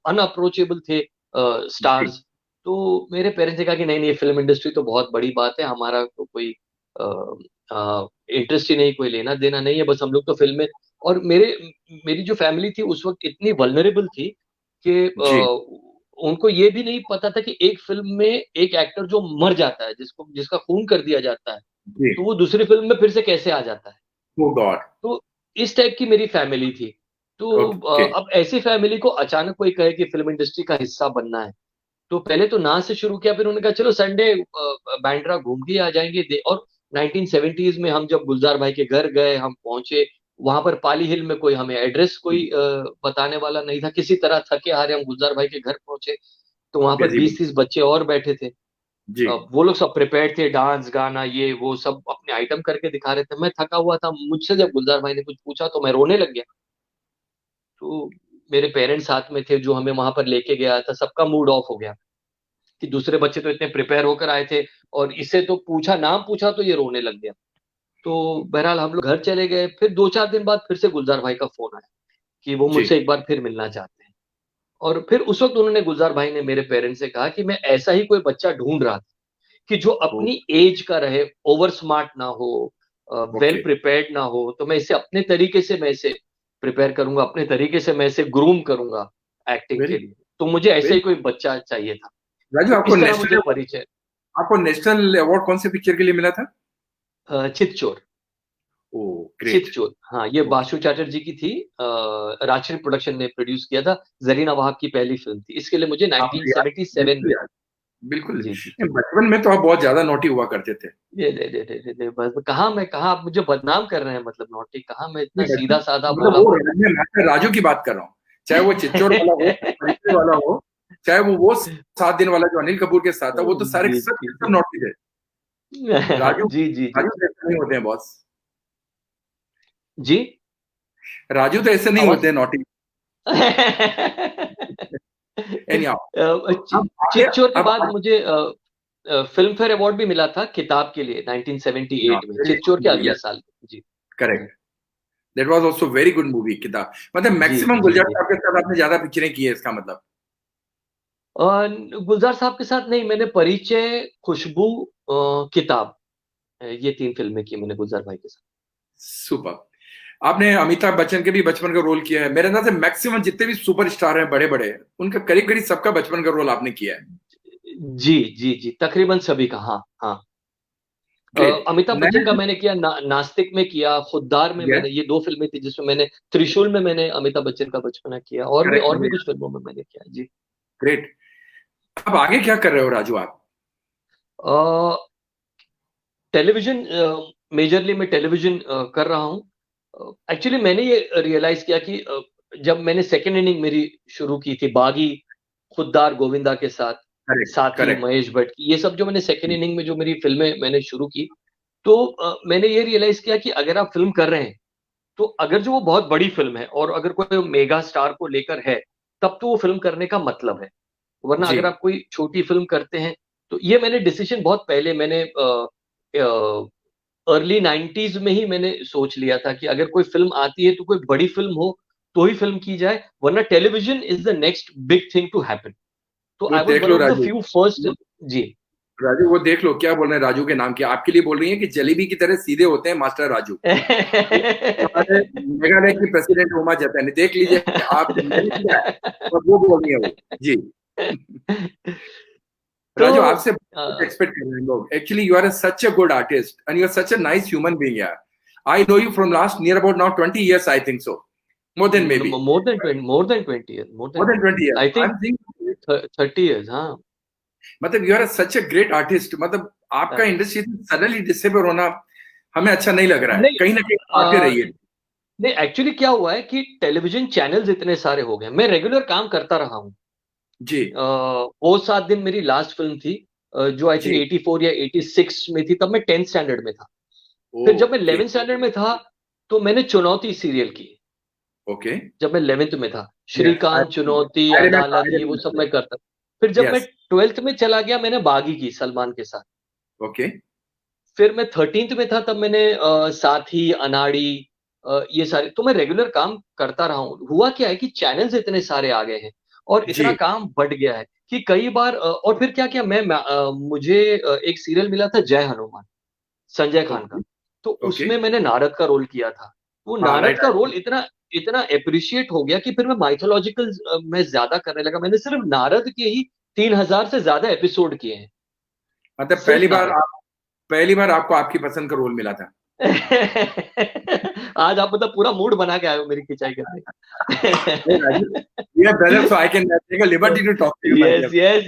I: अनअप्रोचेबल थे स्टार्स। तो मेरे पेरेंट्स ने कहा कि नहीं, फिल्म इंडस्ट्री तो बहुत बड़ी बात है, हमारा तो कोई इंटरेस्ट ही नहीं, कोई लेना देना नहीं है, बस हम लोग तो फिल्म में। और मेरी जो फैमिली थी उस वक्त इतनी वल्नरेबल थी कि उनको ये भी नहीं पता था कि एक फिल्म में एक एक्टर जो मर जाता है, जिसका खून कर दिया जाता है, तो वो दूसरी फिल्म में फिर से कैसे आ जाता है। तो इस टाइप की मेरी फैमिली थी। तो अब ऐसी फैमिली को अचानक कोई कहे कि फिल्म इंडस्ट्री का हिस्सा बनना है, तो पहले तो ना से शुरू किया, फिर उन्होंने कहा चलो संडे बांद्रा घूम के आ जाएंगे। और 1970s में हम जब गुलजार भाई के घर गए, हम पहुंचे वहां पर पाली हिल में, कोई हमें एड्रेस कोई बताने वाला नहीं था, किसी तरह थके हारे हम गुलजार भाई के घर पहुंचे, तो वहां पर 20-30 बच्चे और बैठे थे।
A: जी
I: वो लोग सब प्रिपेयर्ड थे, डांस गाना ये वो सब अपने आइटम करके दिखा रहे थे। मैं थका हुआ था, मुझसे जब गुलजार भाई ने कुछ पूछा तो मैं रोने लग गया। तो मेरे पेरेंट्स साथ में थे जो हमें वहां पर लेके गया था, सबका मूड ऑफ हो गया कि दूसरे बच्चे तो इतने प्रिपेयर होकर आए थे और इससे तो पूछा, नाम पूछा तो ये रोने लग गया। तो बहरहाल हम लोग घर चले गए। फिर 2-4 दिन बाद फिर से गुलजार भाई का फोन आया कि वो मुझसे एक बार फिर मिलना चाहते हैं। और फिर उस वक्त उन्होंने, गुलजार भाई ने मेरे पेरेंट्स से कहा कि मैं ऐसा ही कोई बच्चा ढूंढ रहा था कि जो अपनी एज का रहे, ओवर स्मार्ट ना हो, वेल प्रिपेयर्ड ना हो, तो मैं इसे अपने तरीके से मैं इसे प्रिपेयर करूंगा, अपने तरीके से मैं इसे ग्रूम करूंगा एक्टिंग के लिए। तो मुझे ऐसा ही कोई बच्चा चाहिए था।
A: राजू, आपको
I: इस तरह मुझे परिचय।
A: आपको नेशनल अवार्ड कौन से पिक्चर के लिए मिला था?
I: चितचोर। चितचोर, हाँ, ये बासु चैटर्जी की थी, राजश्री प्रोडक्शन ने प्रोड्यूस किया था, जरीना वहाब की पहली फिल्म थी। इसके लिए मुझे 1977 में।
A: बिल्कुल। बचपन में तो आप बहुत ज्यादा नोटी हुआ करते थे।
I: ये बस कहाँ आप मुझे बदनाम कर रहे हैं, मतलब नोटी कहाँ, मैं इतना सीधा साधा
A: मैं राजू की बात कर रहा हूँ, चाहे वो चितचोर वाला हो, परिचय वाला हो, चाहे वो 7 दिन वाला जो अनिल कपूर के साथ था, वो तो सारे सब नोटी थे। राजू राजू ऐसे नहीं होते हैं बॉस
I: जी।
A: राजू तो ऐसे नहीं होते हैं नोटी।
I: चितचोर के बाद मुझे फिल्म फेयर अवार्ड भी मिला था किताब के लिए 1978 में, चितचोर के अगले साल। जी
A: correct, that was also very good movie किताब। मतलब मैक्सिमम गुलजार साहब के साथ आपने ज्यादा पिक्चरें की है, इसका मतलब?
I: गुलजार साहब के साथ नहीं, मैंने परिचय, खुशबू, किताब, ये 3 फिल्में की मैंने गुलजार भाई के साथ।
A: सुपर। आपने अमिताभ बच्चन के भी बचपन का रोल किया है। मेरे ख्याल से मैक्सिमम जितने भी सुपरस्टार हैं बड़े बड़े, उनका करीब करीब सबका बचपन का रोल आपने किया है।
I: जी, तकरीबन सभी का। हाँ। अमिताभ बच्चन का मैंने किया, नास्तिक में किया, खुद्दार में मैंने, ये 2 फिल्में थी जिसमें मैंने, त्रिशूल में मैंने अमिताभ बच्चन का बचपना किया, और भी कुछ फिल्मों में मैंने किया। जी
A: ग्रेट। अब आगे क्या कर रहे हो राजू आप?
I: टेलीविजन, मेजरली मैं टेलीविजन कर रहा हूँ। एक्चुअली मैंने ये रियलाइज किया कि जब मैंने सेकेंड इनिंग मेरी शुरू की थी, बागी, खुद्दार गोविंदा के साथ ही महेश भट्ट की, ये सब जो मैंने सेकेंड इनिंग में जो मेरी फिल्में मैंने शुरू की, तो मैंने ये रियलाइज किया कि अगर आप फिल्म कर रहे हैं, तो अगर जो वो बहुत बड़ी फिल्म है और अगर कोई मेगा स्टार को लेकर है, तब तो वो फिल्म करने का मतलब है। वरना अगर आप कोई छोटी फिल्म करते हैं, तो ये मैंने डिसीजन बहुत पहले, मैंने अर्ली 90s में ही मैंने सोच लिया था कि अगर कोई फिल्म आती है तो कोई बड़ी फिल्म हो तो ही फिल्म की जाए, वरना television is the next big thing to happen. तो I was one of the few first. जी
A: राजू, वो देख लो क्या बोल रहे हैं राजू के नाम के, आपके लिए बोल रही है कि जलेबी की तरह सीधे होते हैं मास्टर राजू। मेघालय की प्रेसिडेंट उमा जैन, देख लीजिए आप, और वो बोल रही है वो। जी राजू, आपसे एक्सपेक्ट कर रहे हैं लोग। Actually you are such a good artist and you are such a nice human being यार। I know you from last near about now 20 years, I think so. More than 20 years.
I: I think 30 years. हाँ,
A: मतलब you are such a great artist. मतलब आपका industry suddenly disable होना हमें अच्छा नहीं लग रहा है। कहीं ना कहीं आगे रहिए।
I: नहीं, एक्चुअली क्या हुआ है कि टेलीविजन चैनल्स इतने सारे हो गए, मैं रेगुलर काम करता रहा हूँ
A: जी।
I: वो 7 दिन मेरी लास्ट फिल्म थी, जो आई थिंक 84 या 86 में थी, तब मैं 10th स्टैंडर्ड में था। फिर जब मैं 11th स्टैंडर्ड में था तो मैंने चुनौती सीरियल की।
A: ओके।
I: जब मैं 11th में था, श्रीकांत, चुनौती, अदालत, ये वो सब मैं करता। फिर जब मैं 12th में चला गया, मैंने बागी की सलमान के साथ।
A: ओके।
I: फिर मैं 13th में था, तब मैंने साथी, अनाड़ी, ये सारे, तो मैं रेगुलर काम करता रहा हूँ। हुआ क्या है कि चैनल्स इतने सारे आ गए हैं और इतना काम बढ़ गया है कि कई बार, और फिर क्या किया मैं, मुझे एक सीरियल मिला था जय हनुमान, संजय खान का, तो उसमें मैंने नारद का रोल किया था। वो नारद का रोल इतना अप्रिशिएट हो गया कि फिर मैं माइथोलॉजिकल में ज्यादा करने लगा। मैंने सिर्फ नारद के ही 3000 से ज्यादा एपिसोड किए हैं।
A: मतलब पहली बार आपको आपकी पसंद का रोल मिला था?
I: आज आप मतलब पूरा मूड बना के आए हो मेरी खिंचाई करने का।
A: Yeah, brother, so I can take a liberty to talk to you, my dear.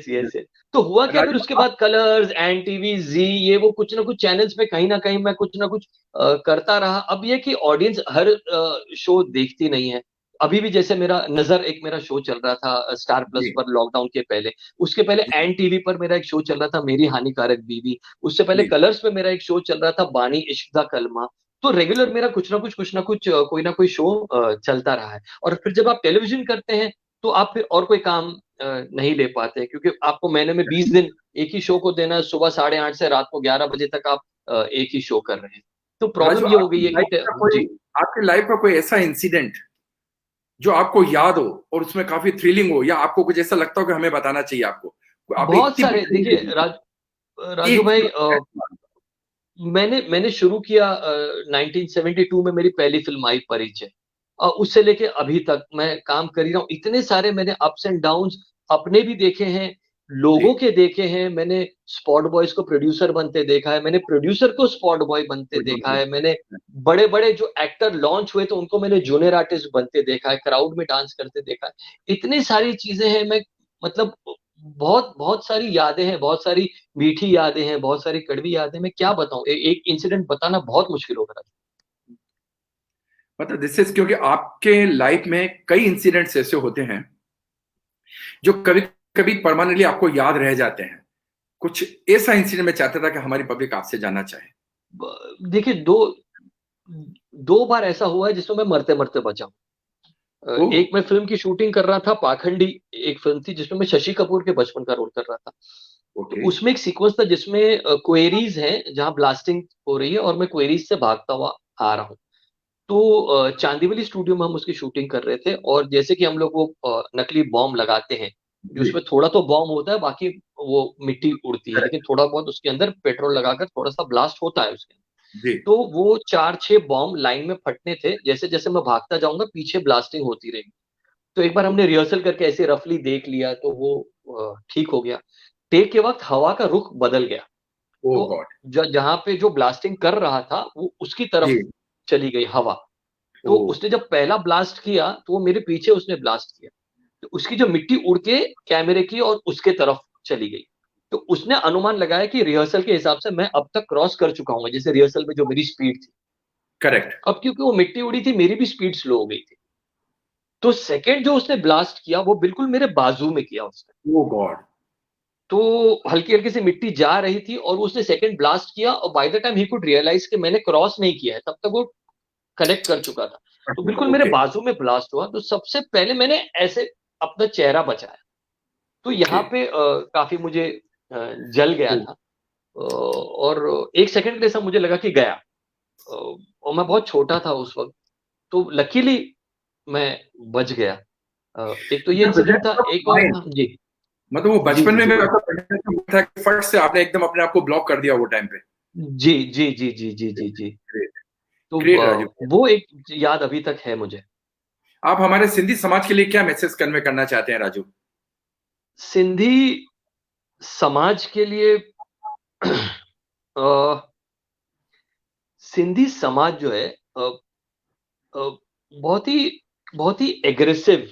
I: yes. तो हुआ क्या फिर उसके बाद कलर्स, एंड टीवी, जी, ये वो कुछ ना कुछ चैनल्स पे कहीं ना कहीं मैं कुछ ना कुछ करता रहा। अब ये कि ऑडियंस हर शो देखती नहीं है। अभी भी जैसे मेरा नजर, एक मेरा शो चल रहा था स्टार प्लस
A: जी।
I: पर लॉकडाउन के पहले, उसके पहले एन टीवी पर मेरा एक शो चल रहा था मेरी हानिकारक बीवी, उससे पहले
A: जी।
I: कलर्स पे मेरा एक शो चल रहा था बानी इश्क दा कलमा। तो रेगुलर मेरा कुछ ना कुछ कोई ना कोई शो चलता रहा है। और फिर जब आप टेलीविजन करते हैं तो आप फिर और कोई काम नहीं ले पाते, क्योंकि आपको महीने में 20 दिन एक ही शो को देना है। सुबह 8:30 से रात को 11 बजे तक आप एक ही शो कर रहे हैं। तो प्रॉब्लम
A: राजू,
I: ये हो गई है कि
A: आपकी लाइफ का कोई ऐसा इंसिडेंट जो आपको याद हो और उसमें काफी थ्रिलिंग हो, या आपको कुछ ऐसा लगता हो कि हमें बताना चाहिए आपको?
I: बहुत सारे। देखिए राजू भाई, मैंने शुरू किया 1972 में, मेरी पहली फिल्म आई परिचय। उससे लेके अभी तक मैं काम कर ही रहा हूँ। इतने सारे मैंने अप्स एंड डाउन्स अपने भी देखे हैं, लोगों के देखे हैं। मैंने स्पॉट बॉयज को प्रोड्यूसर बनते देखा है, मैंने प्रोड्यूसर को स्पॉट बॉय बनते देखा है, मैंने बड़े बड़े जो एक्टर लॉन्च हुए तो उनको मैंने जूनियर आर्टिस्ट बनते देखा है, क्राउड में डांस करते देखा है। इतनी सारी चीजें हैं। मैं मतलब बहुत बहुत सारी यादें हैं, बहुत सारी मीठी यादें हैं, बहुत सारी कड़वी यादें। मैं क्या बताऊं, एक इंसिडेंट बताना बहुत मुश्किल होगा।
A: मतलब दिस इज, क्योंकि आपके लाइफ में कई इंसिडेंट्स ऐसे होते हैं जो कभी कभी परमानेंटली आपको याद रह जाते हैं। कुछ ऐसा इंसिडेंट मैं चाहता था कि हमारी पब्लिक आपसे जानना चाहे।
I: देखिए, दो बार ऐसा हुआ है जिसमें मैं मरते मरते बचा हूं। एक मैं फिल्म की शूटिंग कर रहा था, पाखंडी एक फिल्म थी जिसमें मैं शशि कपूर के बचपन का रोल कर रहा था। तो उसमें एक सीक्वेंस था जिसमें क्वेरीज है जहां ब्लास्टिंग हो रही है और मैं क्वेरीज से भागता हुआ आ रहा हूँ। तो चांदीवली स्टूडियो में हम उसकी शूटिंग कर रहे थे, और जैसे कि हम लोग वो नकली बॉम्ब लगाते हैं, जिसमें थोड़ा तो बॉम्ब होता है, बाकी वो मिट्टी उड़ती है, लेकिन थोड़ा बहुत उसके अंदर पेट्रोल लगाकर थोड़ा सा ब्लास्ट होता है उसके अंदर। तो वो 4-6 बॉम्ब लाइन में फटने थे। जैसे जैसे मैं भागता जाऊंगा पीछे ब्लास्टिंग होती रहेगी। तो एक बार हमने रिहर्सल करके ऐसे रफली देख लिया, तो वो ठीक हो गया। टेक के वक्त हवा का रुख बदल गया। तो जहां पे जो ब्लास्टिंग कर रहा था वो उसकी तरफ चली गई हवा। तो उसने जब पहला ब्लास्ट किया तो वो मेरे पीछे उसने ब्लास्ट किया, तो उसकी जो मिट्टी उड़ के कैमरे की और उसके तरफ चली गई। तो उसने अनुमान लगाया कि रिहर्सल के हिसाब से मैं अब तक क्रॉस कर चुका हूँ, जैसे रिहर्सल में जो मेरी स्पीड थी।
A: करेक्ट।
I: अब क्योंकि वो मिट्टी उड़ी थी, मेरी भी स्पीड स्लो हो गई थी। तो सेकंड जो उसने ब्लास्ट किया वो बिल्कुल मेरे बाजू में किया उसने।
A: ओह गॉड।
I: तो हल्की हल्की सी मिट्टी जा रही थी और उसने सेकंड ब्लास्ट किया, और by the time he could realise कि मैंने क्रॉस नहीं किया है, तब तक वो कनेक्ट कर चुका था। तो बिल्कुल मेरे बाजू में ब्लास्ट हुआ। तो सबसे पहले मैंने ऐसे अपना चेहरा बचाया। तो यहाँ पे काफी मुझे जल गया था, और एक सेकंड के लिए ऐसा मुझे लगा कि गया, और मैं बहुत छोटा था उस वक्त। तो लकीली मैं बच गया। एक तो ये इंसिडेंट था, एक और था जी।
A: मतलब वो बचपन में मैं था कि फट से आपने एकदम अपने आप को ब्लॉक कर दिया वो टाइम पे।
I: जी। तो वो एक याद अभी तक है मुझे।
A: आप हमारे सिंधी समाज के लिए क्या मैसेज कन्वे करना चाहते हैं राजू?
I: सिंधी समाज के लिए सिंधी समाज जो है बहुत ही एग्रेसिव,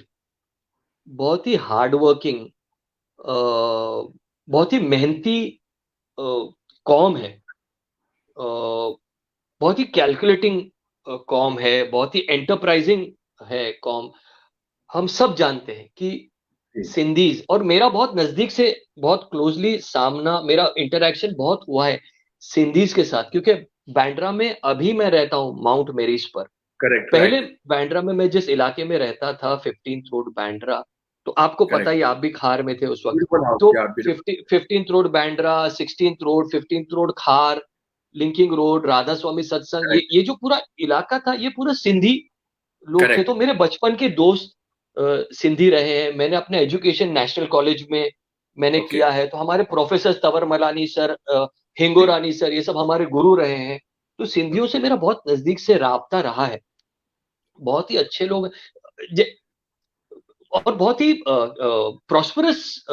I: बहुत ही हार्ड वर्किंग, बहुत ही मेहनती कौम है, बहुत ही कैलकुलेटिंग कौम है, बहुत ही एंटरप्राइजिंग है कौम। हम सब जानते हैं कि सिंधीज, और मेरा बहुत नजदीक से बहुत क्लोजली सामना, मेरा इंटरेक्शन बहुत हुआ है सिंधीज के साथ, क्योंकि बांद्रा में अभी मैं रहता हूँ माउंट मेरीज पर।
A: करेक्ट।
I: पहले बांद्रा में मैं जिस इलाके में रहता था 15th रोड बांद्रा, तो आपको पता ही, आप भी खार में थे उस वक्त। तो 15th road Bandra, 16th road, 15th road खार, लिंकिंग रोड, राधा स्वामी सत्संग, ये जो पूरा इलाका था ये पूरा सिंधी लोग थे। तो मेरे बचपन के दोस्त सिंधी रहे हैं। मैंने अपने एजुकेशन नेशनल कॉलेज में मैंने किया है। तो हमारे प्रोफेसर तवर मलानी सर, हिंगोरानी सर, ये सब हमारे गुरु रहे हैं। तो सिंधियों से मेरा बहुत नजदीक से राब्ता रहा है। बहुत ही अच्छे लोग और बहुत ही प्रॉस्परस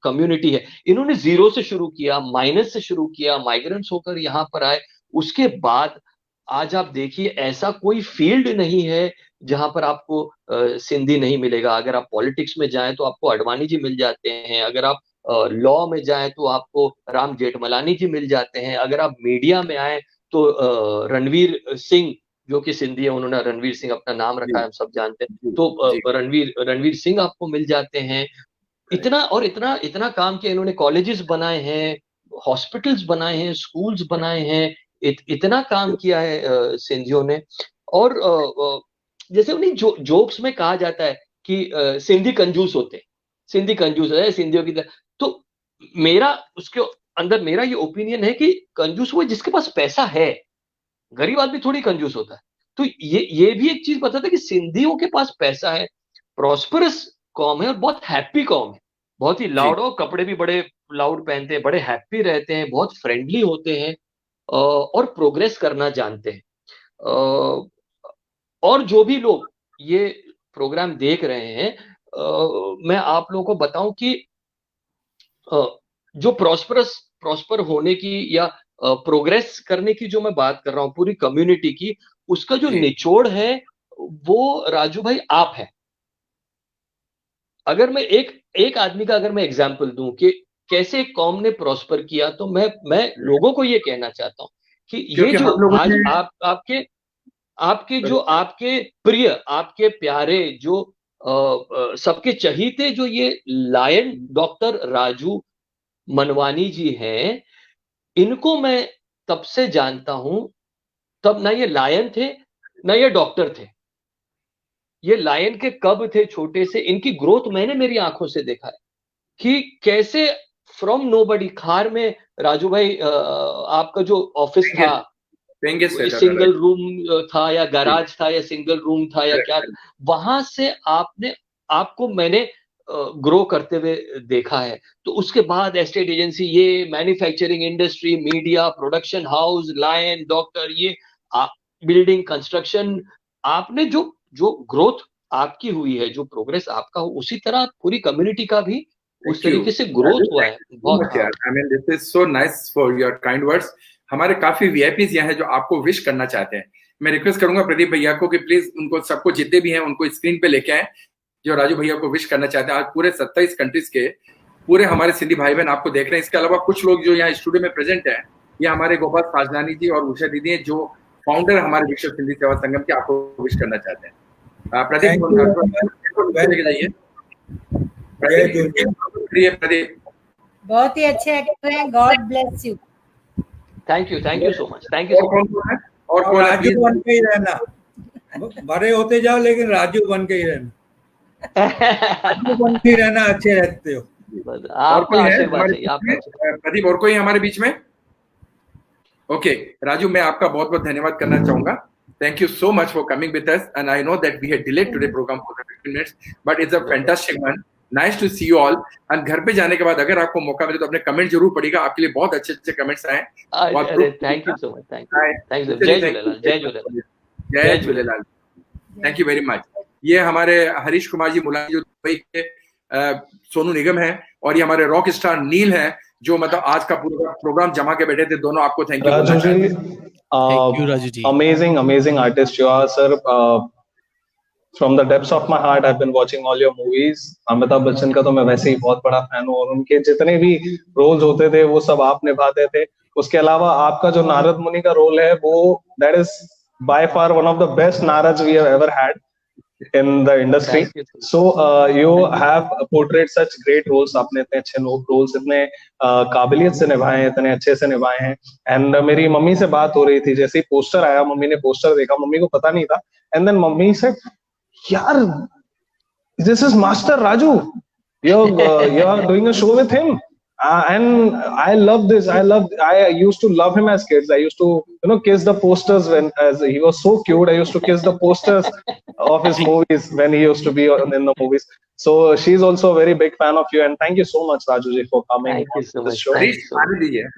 I: कम्युनिटी है। इन्होंने जीरो से शुरू किया, माइनस से शुरू किया, माइग्रेंट्स होकर यहाँ पर आए, उसके बाद आज आप देखिए ऐसा कोई फील्ड नहीं है जहां पर आपको सिंधी नहीं मिलेगा। अगर आप पॉलिटिक्स में जाएं तो आपको अडवाणी जी मिल जाते हैं, अगर आप लॉ में जाएं तो आपको राम जेठमलानी जी मिल जाते हैं, अगर आप मीडिया में आए तो रणवीर सिंह जो कि सिंधी है, उन्होंने रणवीर सिंह अपना नाम रखा है, हम सब जानते हैं, तो रणवीर सिंह आपको मिल जाते हैं। इतना काम किया इन्होंने, कॉलेजेस बनाए हैं, हॉस्पिटल्स बनाए हैं, स्कूल्स बनाए हैं, इतना काम किया है सिंधियों ने। और जैसे उन्हीं जोक्स में कहा जाता है कि सिंधी कंजूस होते, सिंधी कंजूस है सिंधियों की तरह। तो मेरा उसके अंदर मेरा ये ओपिनियन है कि कंजूस वो जिसके पास पैसा है, गरीब आदमी थोड़ी कंजूस होता है। तो ये भी एक चीज बताता है कि सिंधियों के पास पैसा है, प्रॉस्परस कौम है और बहुत हैप्पी कौम है, बहुत ही लाउड, और कपड़े भी बड़े लाउड पहनते हैं, बड़े हैप्पी रहते हैं, बहुत फ्रेंडली होते हैं और प्रोग्रेस करना जानते हैं। और जो भी लोग ये प्रोग्राम देख रहे हैं, मैं आप लोगों को बताऊं कि जो प्रॉस्पर होने की या प्रोग्रेस करने की जो मैं बात कर रहा हूं पूरी कम्युनिटी की, उसका जो निचोड़ है वो राजू भाई आप है। अगर मैं एक आदमी का अगर मैं एग्जांपल दूं कि कैसे एक कौम ने प्रॉस्पर किया, तो मैं लोगों को ये कहना चाहता हूं कि ये जो आज आपके जो आपके प्रिय, आपके प्यारे, जो सबके चहीते जो ये लायन डॉक्टर राजू मनवानी जी हैं, इनको मैं तब से जानता हूं, तब ना ये लायन थे ना ये डॉक्टर थे। ये लायन के कब थे छोटे से, इनकी ग्रोथ मैंने मेरी आंखों से देखा है कि कैसे फ्रॉम नोबडी, खार में राजू भाई आपका जो ऑफिस था, सिंगल रूम था या गैराज था या सिंगल रूम था या क्या, वहां से आपको मैंने ग्रो करते हुए देखा है। तो उसके बाद एस्टेट एजेंसी, ये manufacturing industry, media, production house, lion, doctor, ये बिल्डिंग, कंस्ट्रक्शन, आपने जो ग्रोथ आपकी हुई है, जो प्रोग्रेस आपका हो, उसी तरह पूरी कम्युनिटी का भी उस तरीके से ग्रोथ हुआ है। बहुत
A: I mean this is so nice for your kind words. हमारे काफी वीआईपीज यहाँ हैं जो आपको विश करना चाहते हैं। मैं रिक्वेस्ट करूंगा प्रदीप भैया को कि प्लीज उनको सबको जितने भी हैं उनको स्क्रीन पे लेके आए जो राजू भैया को विश करना चाहते हैं। आज पूरे 27 कंट्रीज के पूरे हमारे सिंधी भाई बहन आपको देख रहे हैं। इसके अलावा कुछ लोग जो यहाँ स्टूडियो में प्रेजेंट हैं, ये हमारे गोपाल साजनानी जी और उषा दीदी हैं जो फाउंडर हमारे विश्व सिंधी सेवा संगम के, आपको विश करना चाहते हैं। प्रदीप प्रदीप
B: बहुत ही अच्छे एक्टर हैं, God bless you.
I: Thank you so much, thank you.
D: और राजू बन के ही रहना, बड़े होते जाओ लेकिन राजू बन के ही रहना, राजू बन के ही रहना, अच्छे रहते हो।
A: और कोई है प्रदीप, और कोई हमारे बीच में? ओके राजू, मैं आपका बहुत बहुत धन्यवाद करना चाहूंगा। Thank you so much for coming with us, and I know that we had delayed today program for 15 minutes, but it's a fantastic one. Nice to see you all. And घर पे जाने के बाद अगर आपको मौका मिले तो अपने कमेंट जरूर पढ़िएगा, आपके लिए बहुत अच्छे कमेंट्स आए।
I: Thank you so much, thank you, जय Jhulelal.
A: Thank you very much. ये हमारे हरीश कुमार जी मुलानी जो दुबई के सोनू निगम है, और ये हमारे रॉक स्टार नील है जो मतलब आज का पूरा प्रोग्राम जमा के बैठे थे। दोनों आपको thank you.
C: Thank you, Raju ji. Amazing artist you are, sir. From the depths of my heart, I've been watching all your movies. Amitabh Bachchan का तो मैं वैसे ही बहुत बड़ा फैन हूँ, और उनके जितने भी रोल्स होते थे वो सब आप निभाते थे। उसके अलावा आपका जो नारद मुनि का रोल है वो that is by far one of the best Narads we have ever had in the industry. So you have portrayed such great roles. आपने इतने अच्छे रोल्स इतने काबिलियत से निभाए हैं, इतने अच्छे से निभाए हैं। एंड मेरी मम्मी से बात हो रही थी, जैसे ही पोस्टर आया, मम्मी ने पोस्टर देखा, मम्मी को पता नहीं था, एंड देन मम्मी से यार this is master Raju, you are doing a show with him. And I love this. I used to love him as kids. I used to, kiss the posters as he was so cute. I used to kiss the posters of his movies when he used to be in the movies. So she's also a very big fan of you. And thank you so much, Raju ji, for coming.
I: Thank you so much.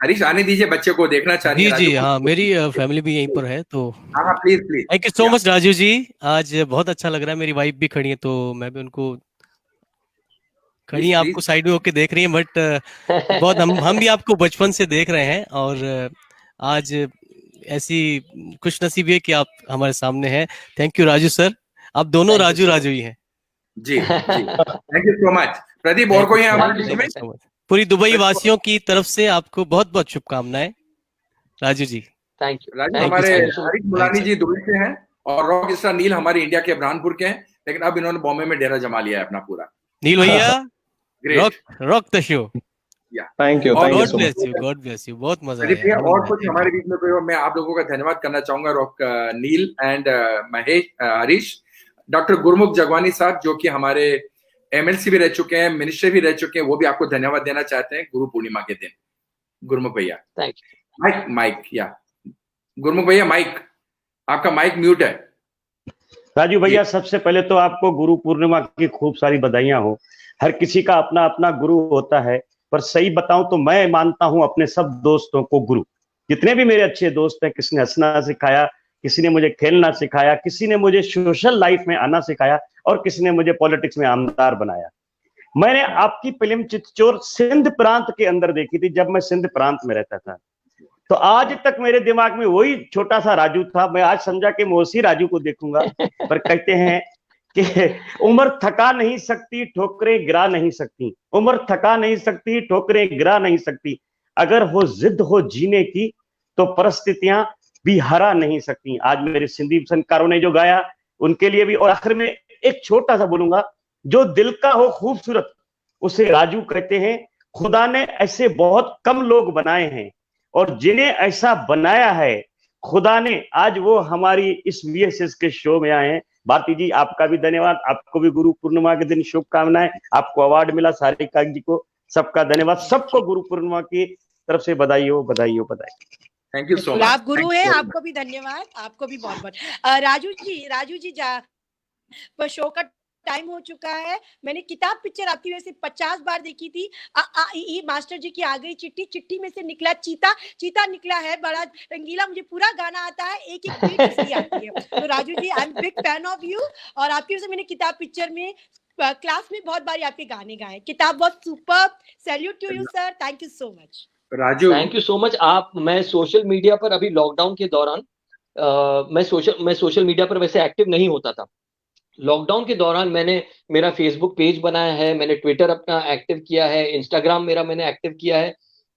A: Harish आने दीजिए, बच्चे को देखना चाहिए।
G: जी हाँ, मेरी family भी यहीं पर है, तो
A: हाँ please.
G: Thank you so much Raju ji. आज बहुत अच्छा लग रहा है, मेरी वाइफ भी खड़ी है तो मैं भी उनको खड़ी आपको साइड में होके देख रही है, बट बहुत हम भी आपको बचपन से देख रहे हैं, और आज ऐसी खुशनसीबी है कि आप हमारे सामने हैं। थैंक यू राजू सर, आप दोनों राजू राजू ही हैं।
A: जी जी, thank you so much. Pradeep, और कोई है हमारे बीच में?
G: पूरी दुबई वासियों की तरफ से आपको बहुत बहुत शुभकामनाएं राजू जी।
I: Thank you.
A: राजू, हमारे हरीश मुलानी जी दुबई से हैं और रॉक स्टार नील हमारे इंडिया के बुरहानपुर के हैं, लेकिन अब इन्होंने बॉम्बे में डेरा जमा लिया है अपना पूरा।
G: नील भैया,
A: great,
G: rock the show.
H: Thank you,
G: God bless you, God bless you, बहुत मजा आया।
A: और कुछ हमारे बीच में कोई और? मैं आप लोगों का धन्यवाद करना चाहूंगा, rock Neel and Mahesh, Harish, doctor Gurmukh Jagwani साहब जो कि हमारे एमएलसी भी रह चुके हैं, मिनिस्टर भी रह चुके हैं, वो भी आपको धन्यवाद देना चाहते हैं गुरु पूर्णिमा के दिन। गुरमुख भैया,
I: थैंक यू।
A: माइक या गुरमुख भैया, माइक आपका माइक म्यूट है।
F: राजू भैया, सबसे पहले तो आपको गुरु पूर्णिमा की खूब सारी बधाइयां हो। हर किसी का अपना अपना गुरु होता है, पर सही बताऊं तो मैं मानता हूं अपने सब दोस्तों को गुरु। जितने भी मेरे अच्छे दोस्त हैं, किसी ने हंसना सिखाया, किसी ने मुझे खेलना सिखाया, किसी ने मुझे सोशल लाइफ में आना सिखाया और किसी ने मुझे पॉलिटिक्स में आमदार बनाया। मैंने आपकी फिल्म चितचोर सिंध प्रांत के अंदर देखी थी, जब मैं सिंध प्रांत में रहता था। तो आज तक मेरे दिमाग में वही छोटा सा राजू था। मैं आज समझा कि मैं उसी राजू को देखूंगा। पर कहते हैं कि उम्र थका नहीं सकती, ठोकरें गिरा नहीं सकती। उम्र थका नहीं सकती, ठोकरें गिरा नहीं सकती। अगर हो जिद हो जीने की तो परिस्थितियां भी हरा नहीं सकती। आज मेरे सिंधी फनकारों ने जो गाया उनके लिए भी। और आखिर में एक छोटा सा बोलूंगा, जो दिल का हो खूबसूरत उसे राजू कहते हैं। खुदा ने ऐसे बहुत कम लोग बनाए हैं और जिन्हें ऐसा बनाया है खुदा ने, आज वो हमारी इस VSS के शो में आए हैं। भारती जी, आपका भी धन्यवाद। आपको भी गुरु पूर्णिमा के दिन शुभकामनाएं। आपको अवार्ड मिला, सारिका जी को, सबका धन्यवाद। सबको गुरु पूर्णिमा की तरफ से बधाई हो, बधाई हो, बधाई।
A: Thank you so much.
B: आप गुरु हैं, आपको भी धन्यवाद, आपको भी बहुत बहुत। राजू जी पर शो का टाइम हो चुका है। मैंने किताब पिक्चर आपकी वजह से 50 बार देखी थी। मास्टर जी की आ गई चिट्ठी, चिट्ठी में से निकला चीता, चीता निकला है बड़ा रंगीला। मुझे पूरा गाना आता है, एक एक बीट इसकी आती है। तो Raju ji, I am big fan of you. और आपकी वजह से मैंने किताब पिक्चर में क्लास में बहुत बार आपके गाने गाए। किताब बहुत super. Salute to you sir, thank you so much.
A: Raju,
I: thank you so much. मैं सोशल मीडिया पर अभी लॉकडाउन के दौरान मैं सोशल मीडिया पर वैसे एक्टिव नहीं होता था। लॉकडाउन के दौरान मैंने मेरा फेसबुक पेज बनाया है, मैंने ट्विटर अपना एक्टिव किया है, इंस्टाग्राम मेरा मैंने एक्टिव किया है।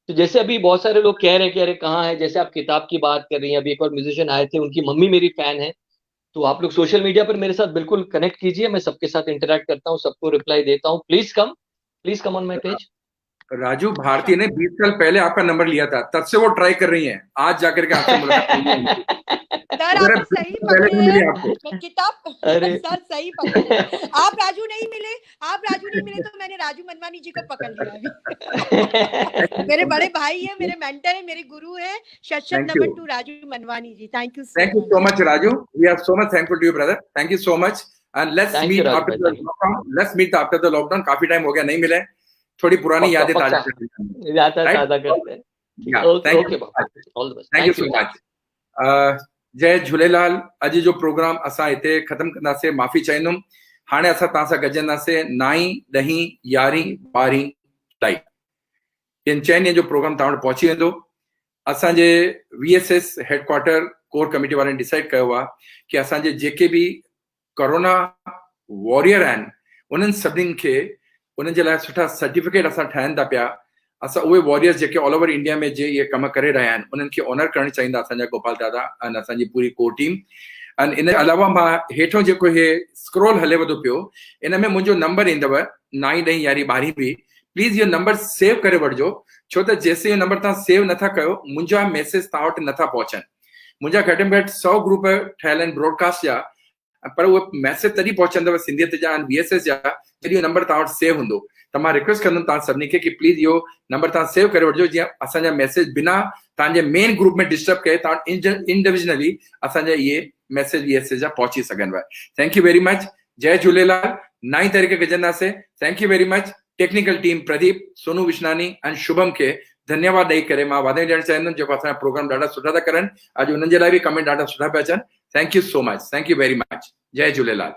I: तो जैसे अभी बहुत सारे लोग कह रहे हैं कि अरे कहाँ है, जैसे आप किताब की बात कर रही हैं, अभी एक और म्यूजिशियन आए थे, उनकी मम्मी मेरी फैन है। तो आप लोग सोशल मीडिया पर मेरे साथ बिल्कुल कनेक्ट कीजिए। मैं सबके साथ इंटरेक्ट करता हूँ, सबको रिप्लाई देता हूँ। Please come on my page.
A: Raju, Bharati ने 20 साल पहले आपका नंबर लिया था, तब से वो ट्राई कर रही हैं आज जाकर के आपसे मुलाकात।
B: सर आप सही पकड़े हैं किताब। सर सही पकड़े। आप राजू नहीं मिले तो मैंने राजू मनवानी जी को पकड़ लिया। मेरे बड़े भाई है, मेरे मेंटर है, मेरे गुरु है। शत नमन to Raju Manwani ji. Thank you
A: so much Raju. We are so much thankful to you brother. Thank you so much and let's meet after the lockdown. काफी टाइम हो गया, नहीं मिले, थोड़ी पुरानी यादें ताजा करते हैं। Thank you so much. जय झूलेलाल। अॼु जो प्रोग्राम असां हिते ख़त्म कंदासीं। माफ़ी चाहींदुमि। हाणे असां तव्हां सां गॾजंदासीं 9, 10, 11, 12 जुलाई। इन 4 ॾींहंनि जो प्रोग्राम तव्हां वटि पहुची वेंदो। असांजे VSS हेडक्वार्टर कोर कमेटी वारनि डिसाइड कयो आहे कि असांजे जेके बि कोरोना वॉरियर आहिनि उन्हनि सभिनीनि खे उन्हनि जे लाइ सुठा सर्टिफिकेट असां ठाहिनि था पिया। असां उहे वॉरियर्स जेके ऑल ओवर इंडिया में जे इहे कम करे रहिया आहिनि उन्हनि खे ऑनर करणु चाहींदा असांजा गोपाल दादा ऐं असांजी पूरी कोर टीम। ऐं इन अलावा मां हेठों जेको इहे स्क्रोल हलेव थो पियो, इन में मुंहिंजो नंबर ईंदव 9, 10, 11, 12 बि। प्लीज़ इहो नंबर सेव करे वठिजो, छो त जेसीं इहो नंबर तव्हां सेव नथा कयो मुंहिंजा मैसेज तव्हां वटि नथा पहुचनि। मुंहिंजा घटि में घटि 100 ग्रुप ठहियल आहिनि ब्रॉडकास्ट जा, पर उहे मैसेज तॾहिं पहुचंदव सिंधियत जा ऐं VSS जा जॾहिं इहो नंबर तव्हां वटि सेव हूंदो। त मां रिक्वेस्ट कंदुमि तव्हां सभिनी खे कि प्लीज़ इहो नंबर तव्हां सेव करे वठिजो, जीअं असांजा मैसेज बिना तव्हांजे मेन ग्रुप में डिस्टर्ब कये तव्हां इंडिविजुअली असांजा इहे मैसेज VSS जा पहुची सघनि। Thank you very much. जय झूलेलाल। 9 तारीख़ गॾजंदासीं। Thank you very much. Technical team Pradeep, Sonu Vishnani ऐं शुभम खे धन्यवाद ॾेई करे मां वाधायूं ॾियणु चाहींदुमि जेको असांजा प्रोग्राम ॾाढा सुठा था करनि। अॼु उन्हनि जे लाइ बि कमेंट ॾाढा सुठा पिया अचनि। Thank you so much. Thank you very much. जय झूलेलाल।